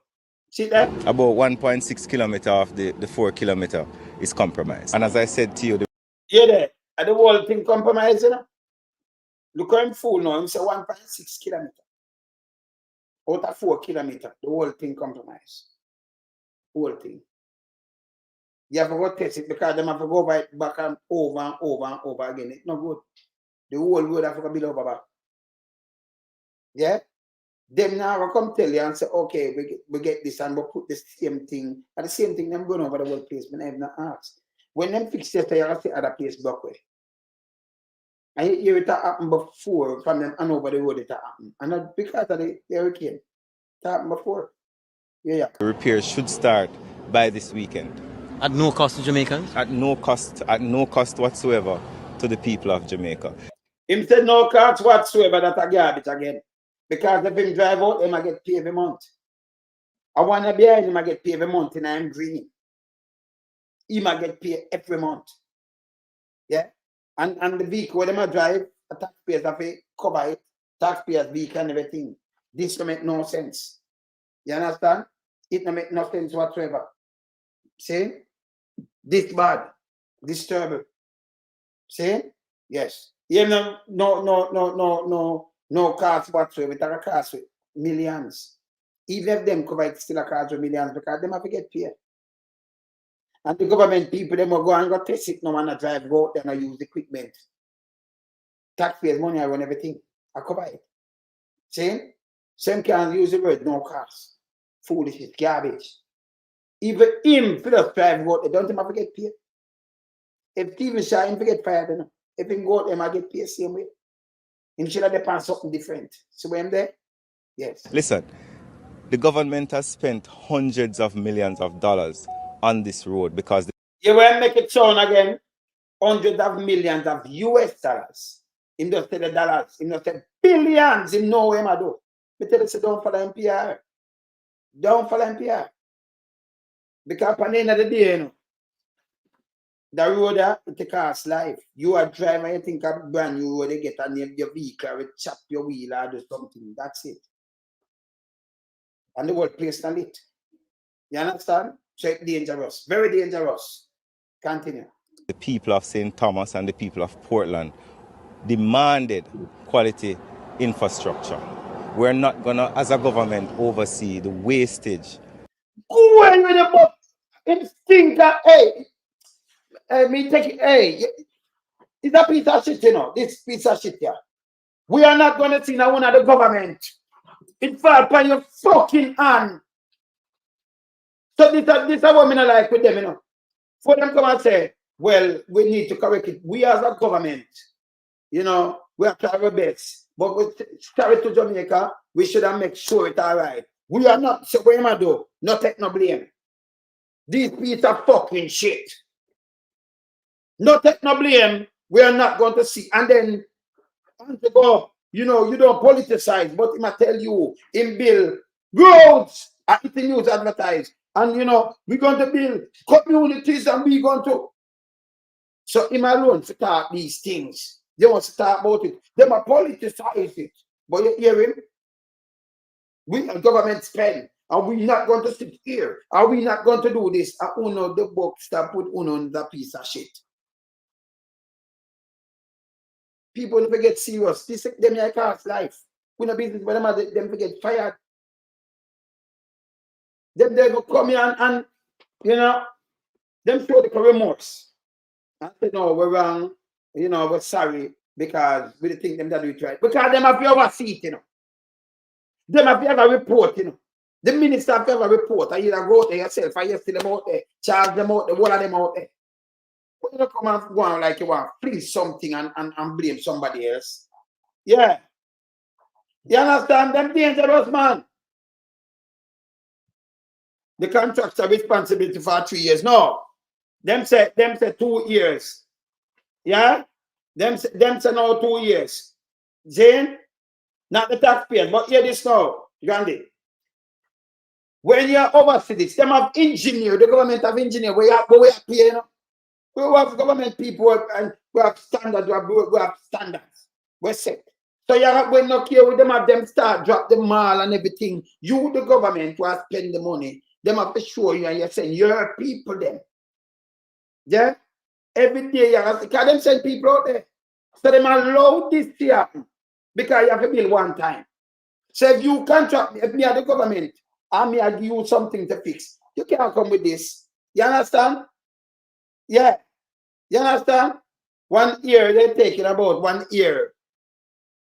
See that? About 1.6 kilometers of the 4-kilometer is compromised. And as I said to you, Yeah, there. And the whole thing compromised, you know? Look how I'm full now. I'm say 1.6 kilometers. Out of 4 kilometers, the whole thing compromised. Whole thing. You have to go test it because they have to go back and over again. It's not good. The whole road have to build over back. Yeah? Them now will come tell you and say, okay, we get this and we'll put the same thing. And the same thing, them going over the whole place, but I have not asked. When them fix this, you have to see other place block way. And you hear it happen before from them and over the road it happened. And not because of the hurricane. It happened before. Yeah. The repairs should start by this weekend. At no cost to Jamaicans? At no cost whatsoever to the people of Jamaica. Him said no cost whatsoever that a garbage again. Because if him drive out, him I get paid every month. I want to behind him I get paid every month and I'm green. He might get paid every month. Yeah? And the vehicle them I drive, the taxpayers have to cover it, taxpayers vehicle and everything. This don't make no sense. You understand? It don't make no sense whatsoever. See? This bad. This terrible. See? Yes. Yeah, no cost whatsoever. It's a cost with millions. Even if them cover it, still a cost with millions because them have to get paid. And the government people, them will go and go test it now and drive out there and use the equipment. Taxpayers' money, I run everything. I cover it. See? Some can't use the word no cost. Foolishness, garbage. Even him, for the drive out there, don't him have to get paid. If Steven Shaw, him forget fired, you know. If him go out there, I get paid same way. Him should have depend something different. So when there? Yes. Listen, the government has spent hundreds of millions of dollars on this road because you will make it sound again, hundreds of millions of US dollars. Him just say the dollars, him just say billions, him know him I do. But tell you, say don't follow NPR. Don't follow NPR. Because at the end of the day, you know, the road it costs life. You are driving, you think a brand new road, you get a name your vehicle, you chop your wheel or do something. That's it. And the whole place not lit. You understand? So it's dangerous. Very dangerous. Continue. The people of St. Thomas and the people of Portland demanded quality infrastructure. We're not gonna, as a government, oversee the wastage. Go away with the book. Instinct, hey. Me take it, hey. It's a piece of shit, you know. This piece of shit here. We are not gonna see now one of the government. It fall by your fucking hand. So this is what I like with them, you know. For them come and say, well, we need to correct it. We as a government, you know, we are trying our best. But we carry it to Jamaica, we should have make sure it's all right. We are not, so what am I do? Not take no blame. These piece of fucking shit. Not take no blame. We are not going to see. And then, to go, you know, you don't politicize, but I tell you, in bill, roads, and the news advertise. And, you know, we're going to build communities and we're going to. So, him alone to talk these things. They want to talk about it. They might politicize it. But you hear him? We are government spend. Are we not going to sit here? Are we not going to do this? I uno the box that put uno on the piece of shit. People never get serious. This them here cost life. We no business, but them get fired. Them they go come here and you know, them show the remorse. And say, no, we're wrong, you know, we're sorry because we think them that we right. Because them have to oversee it, you know. Them have to have a report, you know. The minister have to have a report. I either go out there yourself, I just see them out there, charge them out there, one of them out there. But you don't come and go on like you want to please something and blame somebody else. Yeah. You understand? Them dangerous, man. The contractor responsibility for 3 years. No. Them say 2 years. Yeah? Them say now 2 years. Jane? Not the taxpayer, but hear this now, Gandhi. When you oversee this, them have engineer, the government have engineer, we have pay, you know. We have government people and we have standards, we have standards. We're set. So you have when not care with them have them start, drop the mall and everything. You, the government, who have spend the money, them have to show you and you're saying your people them. Yeah? Every day you have to because them send people out there. So them allow this to happen. Because you have to build one time. So if you contract me, if me are the government, and me I give you something to fix, you can't come with this. You understand? Yeah. You understand? 1 year, they're taking about 1 year.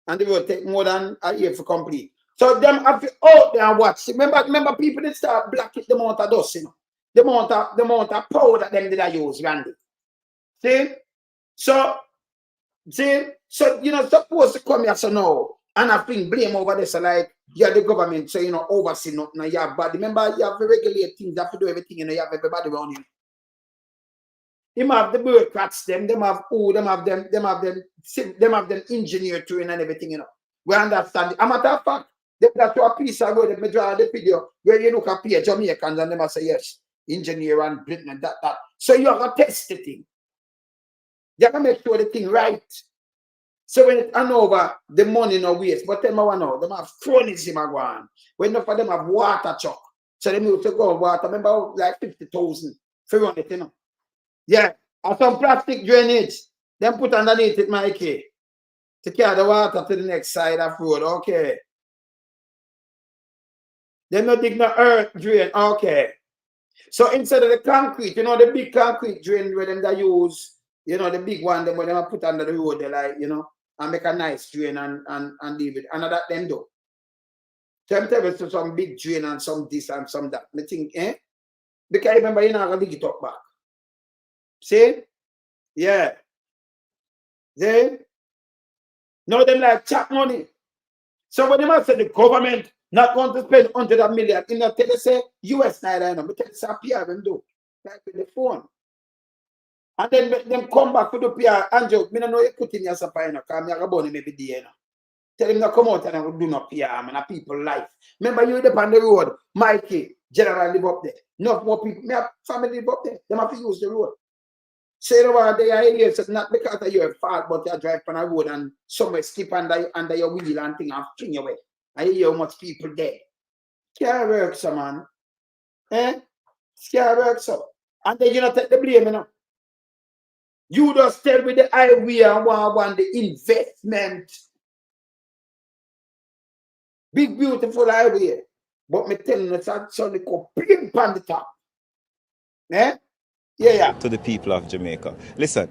And they will take more than a year for complete. So them have to out there and watch. Remember people that start blacking the amount of dust, you know. The amount of power that them did I use, Randy. See? So you know, supposed to come here so now and I think blame over this, so like you're the government, so you know, oversee nothing, you have body. Remember, you have to regulate things, you have to do everything, you know, you have everybody around you. Them have the bureaucrats, them have who, them have them engineer to and everything, you know. We understand it. A matter of fact, that's a piece of road, they draw the video where you look up here, Jamaicans, and them say, yes, engineer and Britain and that. So you have to test the thing. You have to make sure the thing right. So when it hand over, the money no waste. But them know, them have cronies in Magwan. When enough of them have water truck. So they need to go water. Remember, like 50,000 for run it, you know. Yeah. And some plastic drainage. Them put underneath it, Mikey. To carry the water to the next side of road. Okay. Them no dig no earth drain. Okay. So instead of the concrete, you know, the big concrete drain where them they use, you know, the big one, them when they put under the road, they like, you know, and make a nice drain and leave it. And that them do. Sometimes to some big drain and some this and some that. I think, because remember, you're not going to dig it up back. See? Yeah. See? Now them like chat money. So when they say the government not going to spend $100 million, in the tell you say US naira, but tell you say PR them do. Like with the phone. And then them come back to the PR and joke. Me no know you put in your supply, because I have a bonnet maybe there. Tell him to come out and I will do no PR, man, a people life. Remember you up on the road, Mikey, General live up there. Enough more people, me have family live up there. They have to use the road. Say the word they are here, so not because of your fault, but you drive on a road and somewhere skip under your wheel and thing and fling away. I hear how much people dead. Can't work, so man. Can't work, so. And then you not take the blame, you know. You just tell with the highway and want the investment. Big beautiful highway. But me telling you, it's actually complete on the top. Yeah. To the people of Jamaica. Listen,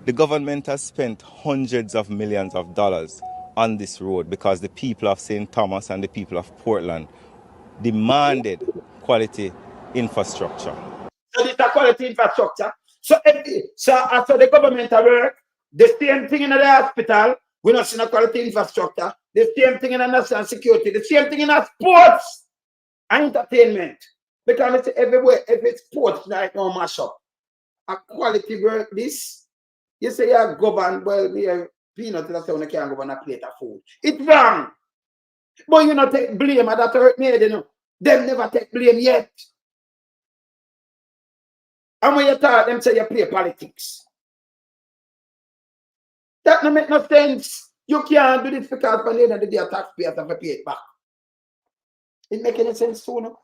the government has spent hundreds of millions of dollars on this road because the people of St. Thomas and the people of Portland demanded quality infrastructure. So this is quality infrastructure. So after the government work, the same thing in the hospital, we not see no quality infrastructure. The same thing in the national security. The same thing in the sports and entertainment. Because it's everywhere, every sports right now mash up. A quality work this. You say you are governed, well, yeah, peanut that's when you can't govern a plate of food. It's wrong. But you not take blame, and that hurt me, you know. Them never take blame yet. And when you talk, them say you play politics. That don't make no sense. You can't do this because by the end of the day, taxpayers have to pay it back. It make any sense to you?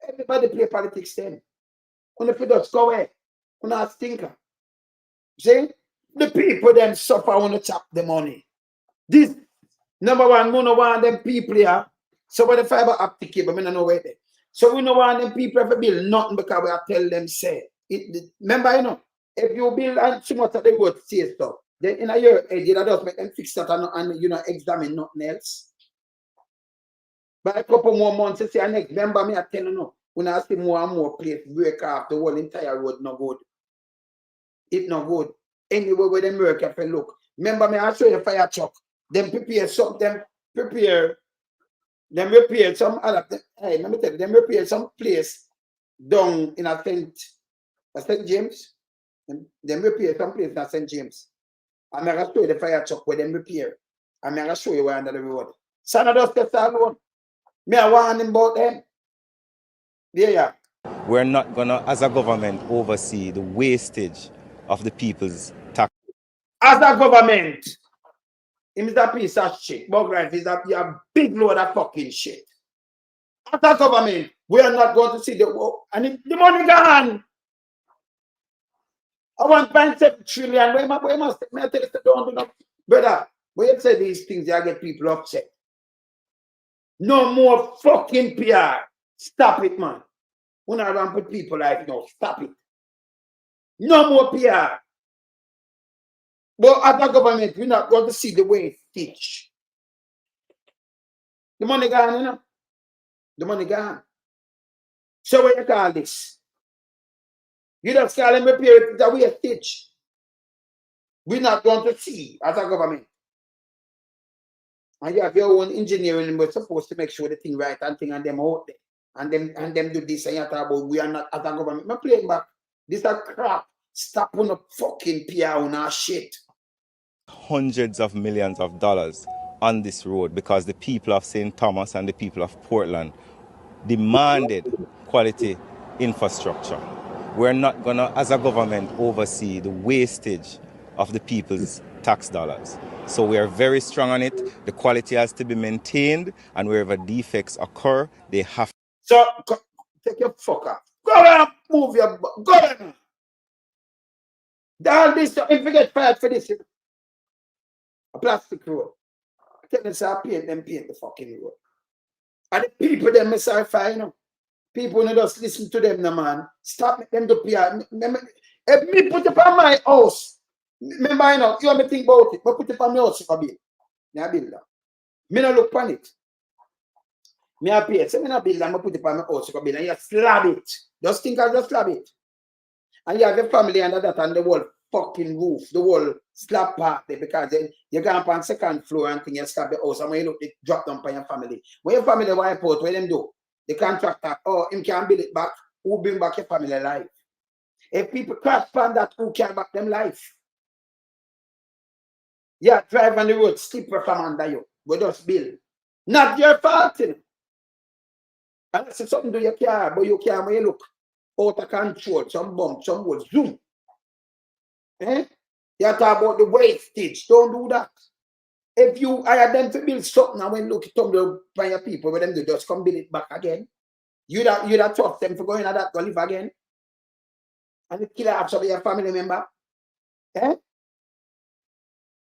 Everybody play politics then. When if you just go away, you're not stinker. See? The people them suffer when you chop the money. This number one, we don't want them people here. So when the fiber optic cable, we don't know where they. So we don't want them people to build nothing because we are tell them say. Remember, you know, if you build and too much of the road say stuff, then in a year, you just make them fix that and you know, examine nothing else. By a couple more months, you say, next, remember me, I tell you no, when I see more and more place break off, the whole entire road no good. It no good. Anywhere where them work, if you look. Remember me, I show you fire truck. Them prepare something, repair some other, hey, let me tell you, them repair some place down in a St. James. Them repair some place in St. James. I'm going to show you the fire truck where them repair. I'm going to show you where under the road. Son of those steps alone. Me, I warn him about them. Yeah. We're not going to, as a government, oversee the wastage of the people's tax. As a government, him is a piece of shit. Bugrife is a big load of fucking shit. As a government, we are not going to see the work. And the money gone. I want 1.7 trillion. Where must I tell you, don't do nothing. Brother, when you say these things, you get people upset. No more fucking PR. Stop it, man. We're not going to put people like, no, stop it. No more PR. But as a government, we're not going to see the way it teach. The money gone, you know? The money gone. So what you call this? You just call them repair it the way it teach. We're not going to see as a government. And you have your own engineering, but supposed to make sure the thing right and thing and them out there. And them do this and you talk about we are not as a government. I'm playing back. This is crap. Stop on the fucking PR on our shit. Hundreds of millions of dollars on this road because the people of St. Thomas and the people of Portland demanded quality infrastructure. We're not going to, as a government, oversee the wastage of the people's tax dollars. So we are very strong on it. The quality has to be maintained, and wherever defects occur, they have to. So, take your fuck off. Go on, move your... Go on. All this, if you get fired for this, a plastic road. I tell them, say, paint the fucking road. And the people, them, I say, fine, you know. People who just listen to them, no, man. Stop them to PR. If me put it on my house, remember, you know, you want me to think about it, but put it on my house for me. I build that. Me no look on it. Me a pay. So me no build that, I put it on my house for build, and you slab it. Just think I just slab it. And you have your family under that and the whole fucking roof, the whole slab part there, because then you go up on second floor and thing, you slab the house, and when you look, it drop down on your family. When your family wipe out, what them do? The contractor, oh, him can build it back. Who bring back your family life? If people crash on that, who can back them life? Yeah, drive on the road, slipper from under you, but just build. Not your fault, you know. Unless it's something to your car, but your car, when you look, out of control, some bump, some wood, zoom. Eh? You talk about the wastage, don't do that. If you hire them to build something and when look at them by your people, with them to just come build it back again. You'd have trust them for going at that to live again. And the killer have some of your family member. Eh?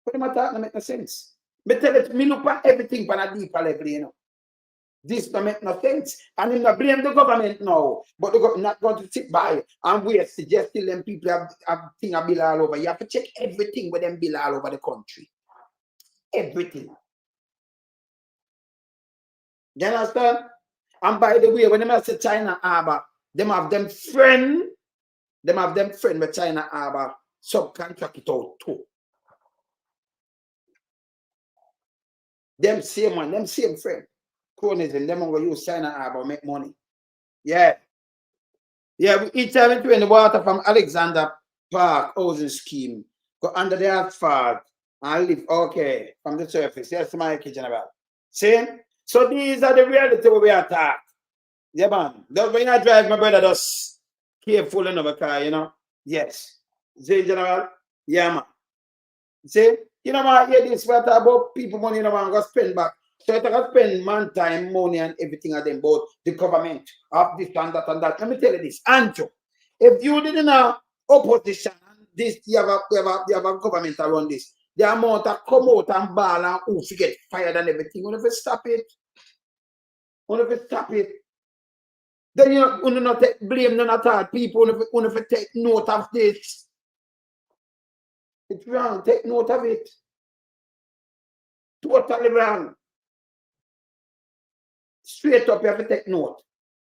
What am I talking? Make no sense. Me tell it, me look at everything on a deeper level, you know. This don't make no sense. And I'm not blame the government now. But the government not going to sit by and wait suggesting them people have thing a bill all over. You have to check everything with them bill all over the country. Everything. You understand? And by the way, when they say China Harbor, them have them friend with China Harbor subcontract it out too. Them same one, them same friend. Cronism, them going to use China Harbor make money. Yeah. Yeah, each time we in the water from Alexander Park housing scheme, go under the asphalt and live, okay, from the surface. That's my kitchen about. See? So these are the reality we are talking. Yeah, man. When I drive, my brother, just careful in a car, you know? Yes. See, General? Yeah, man. See? You know, man, hear this what about people money, you know, man, go spend back. So if I can spend man time, money, and everything of them about the government of this and that and that. Let me tell you this, Andrew. If you didn't have opposition, this you have a government around this, the amount of come out and ball and who get fired and everything, you have to stop it. You have to stop it. Then you not blame none at all. People you have to take note of this. It's wrong. Take note of it. Totally wrong. Straight up, you have to take note.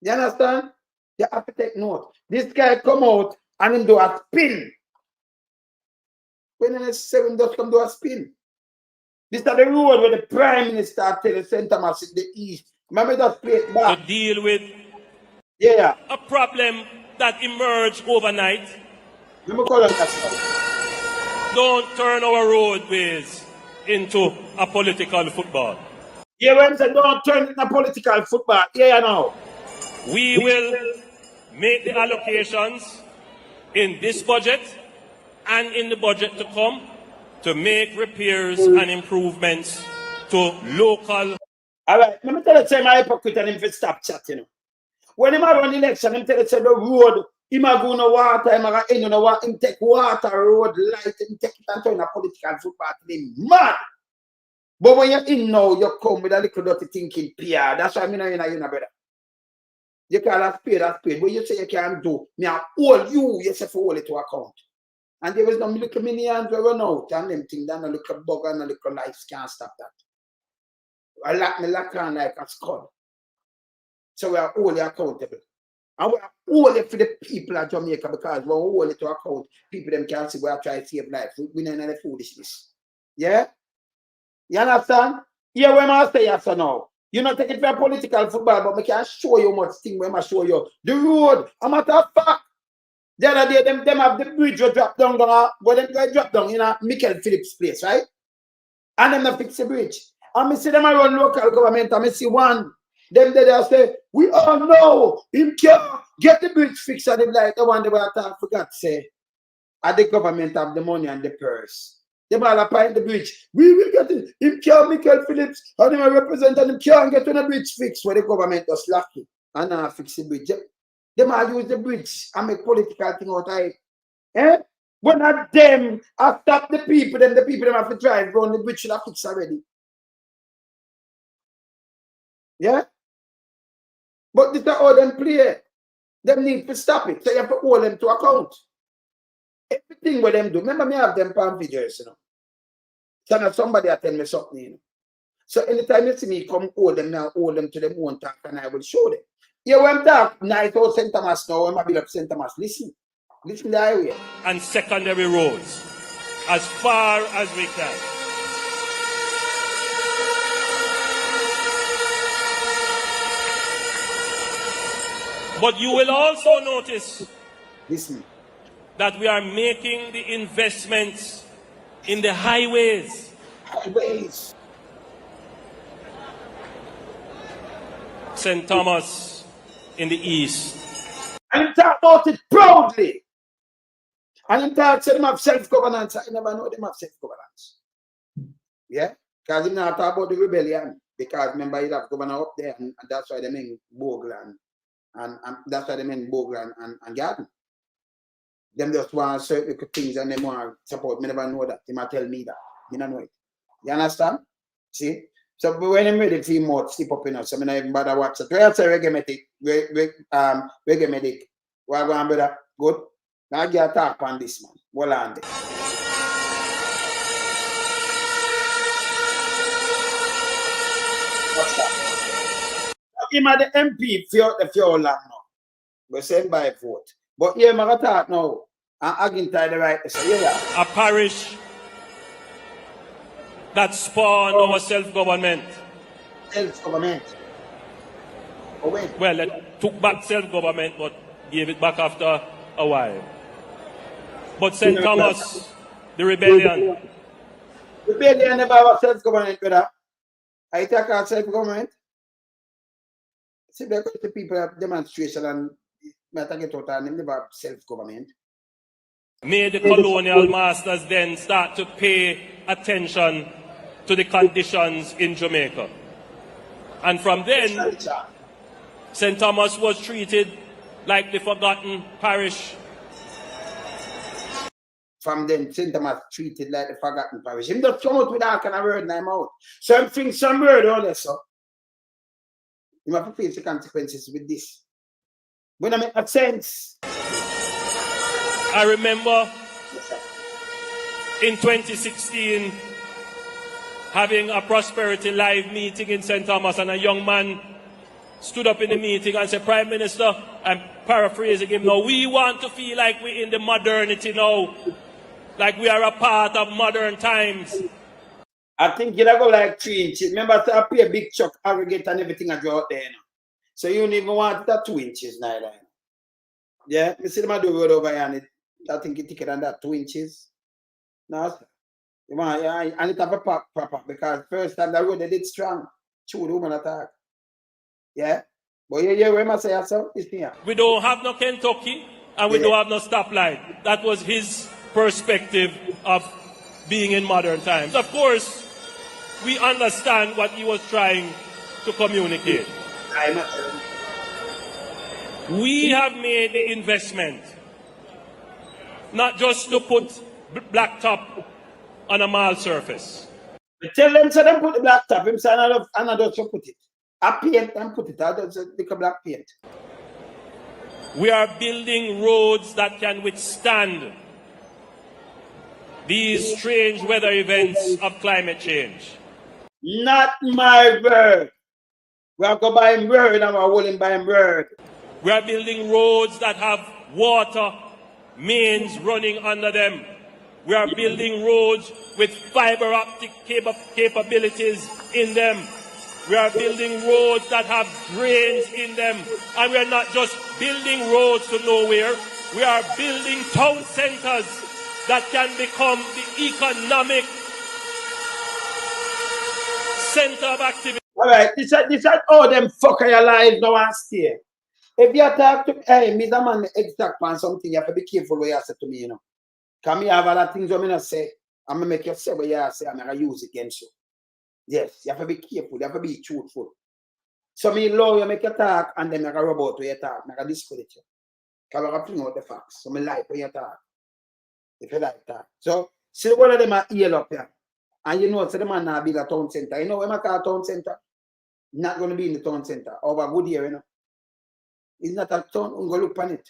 You understand? You have to take note. This guy come out and him do a spin. When he say him just come do a spin. This is the road where the Prime Minister tell the St. Thomas in the East. Remember that play it back. To deal with a problem that emerged overnight. Let me call on that. Don't turn our roadways into a political football. Yeah, when they don't turn into political football, yeah, you know. We will make the allocations in this budget and in the budget to come to make repairs and improvements to local. All right, let me tell you, say my hypocrite and him for stop chatting. You know. When him run election, him tell you, say the road, him a go no water, him a end no water, him take water, road, light, him take it and turn a political football to him mad. But when you're in now, you come with a little dirty thinking PR. That's why I'm in, brother. You call a spade. What you say you can't do, me I hold you say for hold it to account. And there was no little mini hands we run out and them things, then a little bug and a little life can't stop that. I lock on like a skull. So we are all accountable. And we are all for the people of Jamaica because when we hold it to account, people them can see we are trying to save life. We don't know the foolishness. Yeah? You understand? Yeah, when I say yes or no. You not take it for political football, but I can show you much thing when I show you. The road, a matter of fact. The other day, them have the bridge drop down, but them go drop down in a Michael Phillips place, right? And them not fix the bridge. And I see them around local government, and I see one. Them they say, we all know him can get the bridge fixed, and them like the one they were talking forgot say, at the government have the money and the purse. They all applying the bridge. We will get it. Him can Michael Phillips, and him represent and him can get on the bridge fixed where the government was lucky and now fix the bridge. They might use the bridge and make political thing out of it. Eh? But not them. I stop the people, then the people them have to drive around the bridge should have fixed already. Yeah? But this is how them play. Them need to stop it. So you have to hold them to account. Everything what them do. Remember me have them palm videos, you know. So now somebody tell me something, you know. So anytime you see me come hold them now, hold them to them one talk and I will show them. Yeah, when I'm talking nice old St. Thomas now, when I build up St. Thomas, listen the highway. And secondary roads as far as we can. But you will also notice that we are making the investments in the highways. St. Thomas in the east. And you talk about it proudly. And you talk to them have self-governance. I never know them have self-governance. Yeah? Because you not talk about the rebellion. Because remember you have governor up there and that's why they mean Bogle and that's why they mean Bogle and Garden. Them just want certain things and they want support. Me never know that. They might tell me that. You don't know it. You understand? See? So when I'm ready to more step up in us, I mean I even bother watch it. Where I say reggae medic. What going on, brother? Good. Now get a talk on this man. Well on there. What's that? Him at the MP for long now. We send by vote. But here I'm talk now. I'm again the right. So yeah. A parish that spawned our self-government. Self-government. Oh, wait. Well, it took back self-government, but gave it back after a while. But St. Thomas, the rebellion. Rebellion never have self-government, brother. I take out self-government. See, because the people have demonstration and matter get out and they never have self-government. May the colonial masters then start to pay attention to the conditions in Jamaica. And from then, St. Thomas was treated like the forgotten parish. From then, St. Thomas treated like the forgotten parish. Him just come out with that kind of word in my mouth. Something, some word on this, so. You have to face the consequences with this. When I make a sense. I remember in 2016 having a Prosperity Live meeting in St. Thomas, and a young man stood up in the meeting and said, Prime Minister, I'm paraphrasing him now, we want to feel like we're in the modernity now, like we are a part of modern times. I think you'll go like 3 inches. Remember, I pay a big chuck, aggregate and everything I draw out there. You know? So you don't even want that 2 inches neither. You know? Yeah, you see them do road over here and I think it's thicker than that, 2 inches. No, you want, yeah, and it have a proper because first time the road they did strong. True, the woman attack. Yeah? But yeah, we must say so. We don't have no Kentucky and we don't have no stoplight. That was his perspective of being in modern times. Of course, we understand what he was trying to communicate. We have made the investment not just to put blacktop on a mall surface. Tell them so them put the blacktop. Him say another to put it. I paint and put it. I don't make a black paint. We are building roads that can withstand these strange weather events of climate change. Not my word. We have to buy him word and we're holding by him word. We are building roads that have water mains running under them. We are building roads with fiber optic capabilities in them. We are building roads that have drains in them. And we are not just building roads to nowhere. We are building town centers that can become the economic center of activity. All right, this is all them fucker your life now and stay. If you talk to, hey, me the man exact on something, you have to be careful what you say to me, you know. Because me have a lot of things I'm going to say. I'm going to make you say what you say, I'm going to use it against you. Yes, you have to be careful, you have to be truthful. So me allow you make you talk, and then I can rub out where you talk, I can discredit you. Because I can bring out the facts. So me like when you talk. If you like that. So, see one of them are ear up here. And you know, so the man now build a town center. You know when I call a town center? Not going to be in the town center. Over good year, you know. It's not a town, I'm going to look on it.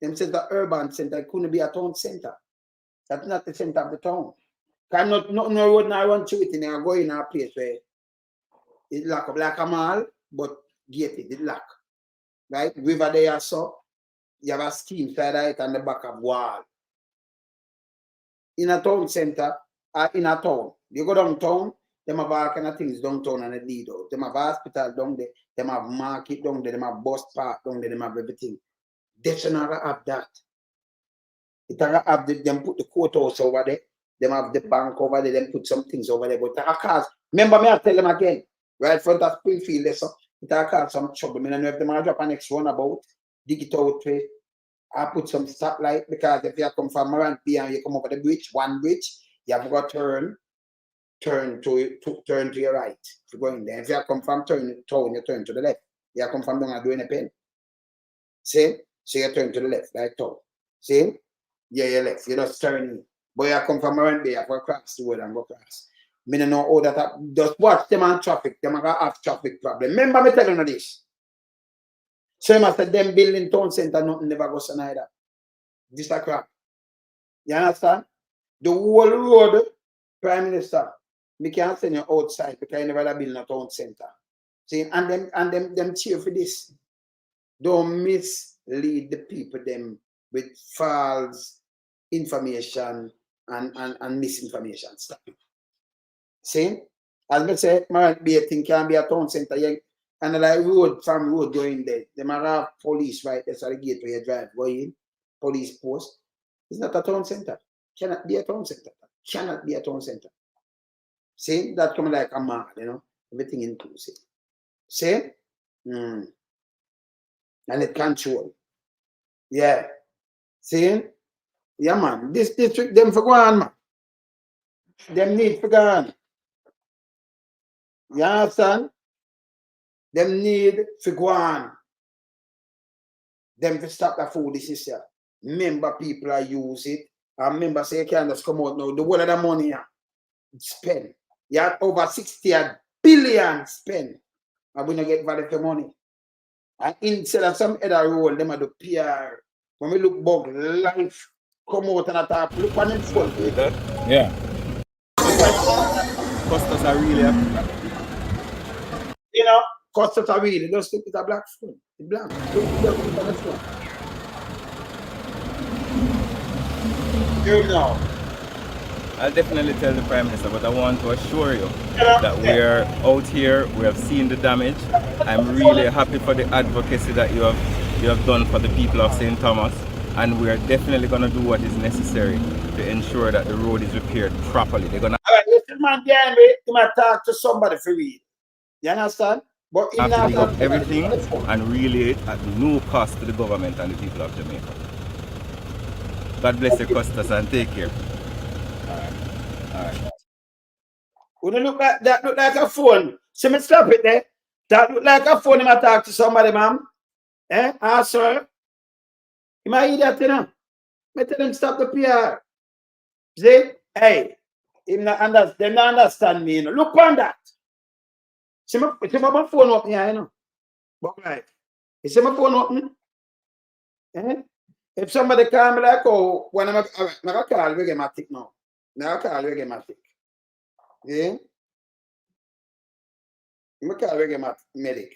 Them said the urban center, it couldn't be a town center. That's not the center of the town. Because no road now run through it and I go in a place where it's locked up like a mall, but gated, it's locked. Right? River there so you have a steam side of it on the back of wall. In a town center, in a town, you go downtown, them have all kind of things downtown and it lead out. Them have hospital down there, them have market down there, them have bus park down there, them have everything. They should not have that. It have them put the courthouse over there, them have the bank over there, them put some things over there. But cause, remember me, I tell them again, right front of Springfield, so it cause some trouble. I don't know if them drop a next one about, dig it out way. I put some stoplight because if you come from around here and you come over the bridge, one bridge, you have got to turn to your right if you're going there. If you come from town, you turn to the left. You come from down and doing a pen. See? So you turn to the left, like town. See? Yeah, you're left. You just turn in. But you come from around there, you have to cross the road and go across. I don't know how that just watch them on traffic. Them are going to have traffic problem. Remember me telling you this. So you must have them building town center, nothing never goes on either. This a crap. You understand? The whole road, Prime Minister, we can't send you outside because you never build a town center. See, and them cheer for this. Don't mislead the people them with false information and misinformation. Stop it. See? As I say, might be a thing can be a town center. And like road from road going there. They might have police right there, so the gate where you drive, go in, police post. It's not a town center. Cannot be a town center. Cannot be a town center. See? That come like a mall, you know, everything inclusive. See? And it control. Yeah. See? Yeah, man. This district, them for go on, man. Them need for go on. You understand? Them need to go on. Them to stop the food this is here. Member people are use it. And member say you can't just come out now. The whole of the money spend. You have over 60 billion spend. And we don't get value for money. And instead of some other role, them are the PR. When we look back, life come out and attack. Look on them full. Yeah. Customers are really happy. You know? Customers are really, just look at a black phone. It's black. Look at the phone. You know. I'll definitely tell the Prime Minister, but I want to assure you that we are out here, we have seen the damage. I'm really happy for the advocacy that you have done for the people of St. Thomas, and we are definitely going to do what is necessary to ensure that the road is repaired properly. They're going to... All right, if the man behind me, he might talk to somebody for real. You understand? But have to dig up everything and relay it at no cost to the government and the people of Jamaica. God bless your customers and take care. Alright. Would it look like that? Look like a phone. See me stop it there. That look like a phone. He might talk to somebody, ma'am. Eh? Ah, sir. He might idiot, you know. I tell him stop the PR. See? Hey, they don't understand me, you know. Look on that. See my phone up here, you know. But right. You see my phone open? If somebody call me like, oh, when I'm not call Reggae-matic now. Now I call Reggae-matic. Yeah? I'm going to call Reggae-matic medic.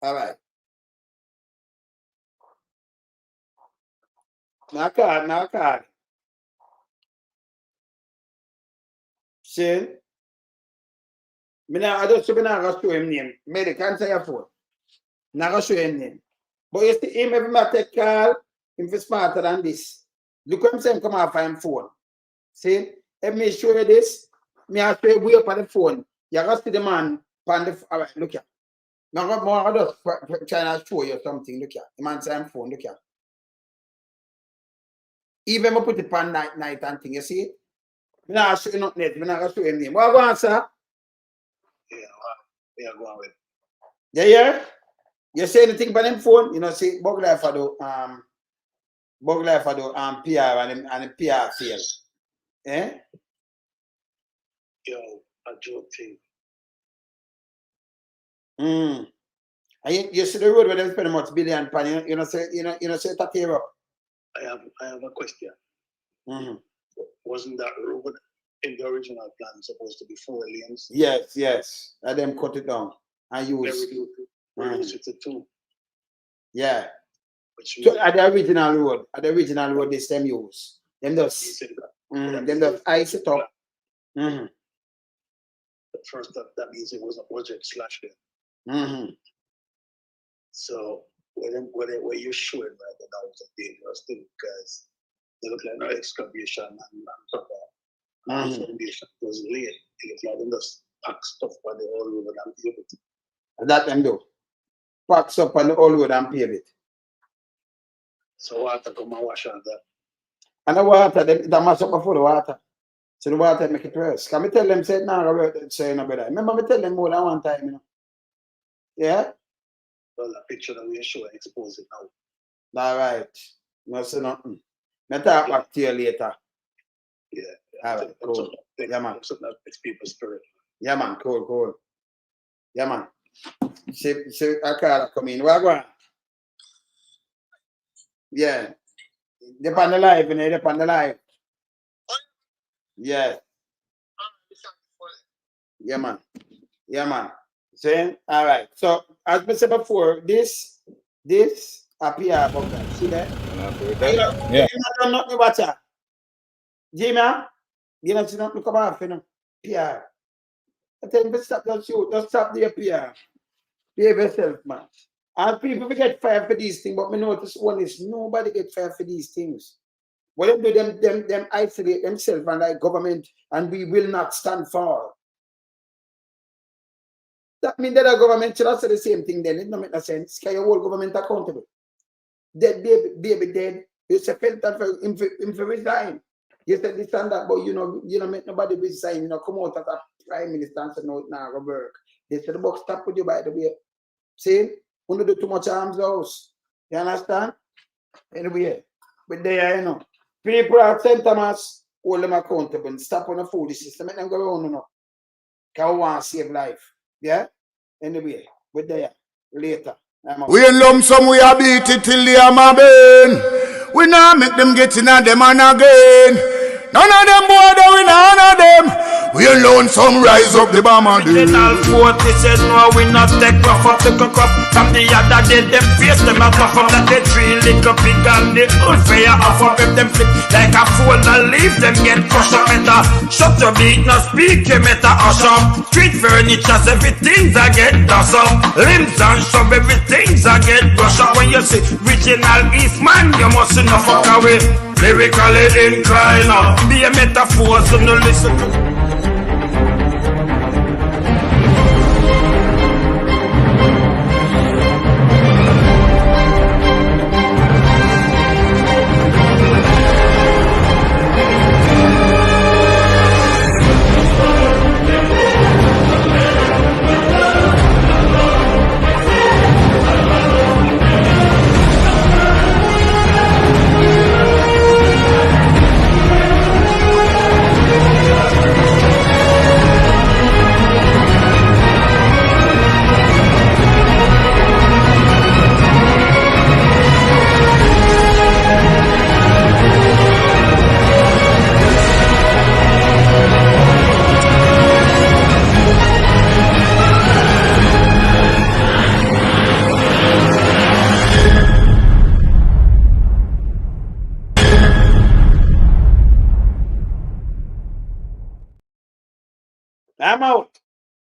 All right. Now call. See? I don't show him name. Medic, answer your phone. Now I show him name. But you see him every time take call, him is smarter than this. Look at him saying come off him phone. See? Let me show you this. Me I show you way up on the phone. You got to see the man on the all right, look here. Now I just trying to show you something. Look here. The man saying phone, look here. Even I put it on night and thing, you see it? I'm not show you nothing else. I'm not show you him name. What go on, sir? Yeah, go on with. Yeah? You say anything about them phone? You know, see, bug life for the PR and the PR fail. Eh? Yo, a joke thing. And you see the road where they spend much billion pan, you know, say that here up. I have a question. Wasn't that road in the original plan supposed to be 4 lanes? Yes. And them cut it down and use reduce it to 2. Yeah. So at the original road, this them use. Them just ice it up. But first, that means it was a budget slash there. So where you showing right that was a dangerous thing because they look like no excavation and foundation was laid. It look like they just pack stuff on the whole road and pave it. That them do. Packs up on the whole road and pave it. So water come and wash on that. And the water, that mash up before the water. So the water make it worse. Can me tell them say no, say no better. Remember me tell them more than one time, you know. Yeah? Well, the picture that we show expose it now. All right. No say nothing. I'll talk back to you later. Yeah. All right, cool. Yeah, man. It's people's spirit. Yeah, man. Cool. Yeah, man. See, I can't come in. Where going? Yeah. They're on the live, you know, they're on the live. Yeah. Yeah, man. See? All right. So, as I said before, this appear about that. See that? Yeah. You don't know about that. Jimmy, you don't see nothing come off, you know. PR. I tell you, stop that shoot. Just stop the PR. Behave yourself, man. And people get fired for these things, but me notice one is nobody get fired for these things. What they do, them isolate themselves and like government, and we will not stand for. That means that the government should have said the same thing then. It don't make no sense. Can your whole government accountable? Dead baby dead. You say felt that for him to resign. You said this and that, but you know make nobody resign. You know, come out as a prime minister and say no, it's not gonna work. They said the box stop with you by the way. See? We don't do too much arms house. You understand? Anyway, but there, you know. People at St. Thomas hold them accountable and stop on the foolish system. Make them go around, you know. Because we want to save life. Yeah? Anyway, but there, later. We in lump sum, we a beat it till the hammer burn. We now make them get in at them and again. None of them boy, we none of them. We alone some rise up the bomber. Original 40 says no, we not take rough up the cock up. From the other day, them face them a puff up. That they 3 little pig and the unfair off up. If them flip like a fool and leave them get crushed up. Meta, shut your beat, no speak, you meta hush up. Street furniture, everything's a get dust up. Limbs and shove, everything's a get brush up. When you see original Eastman, you must not fuck away. Lyrically inclined, be a metaphor, so no listen to. I'm out.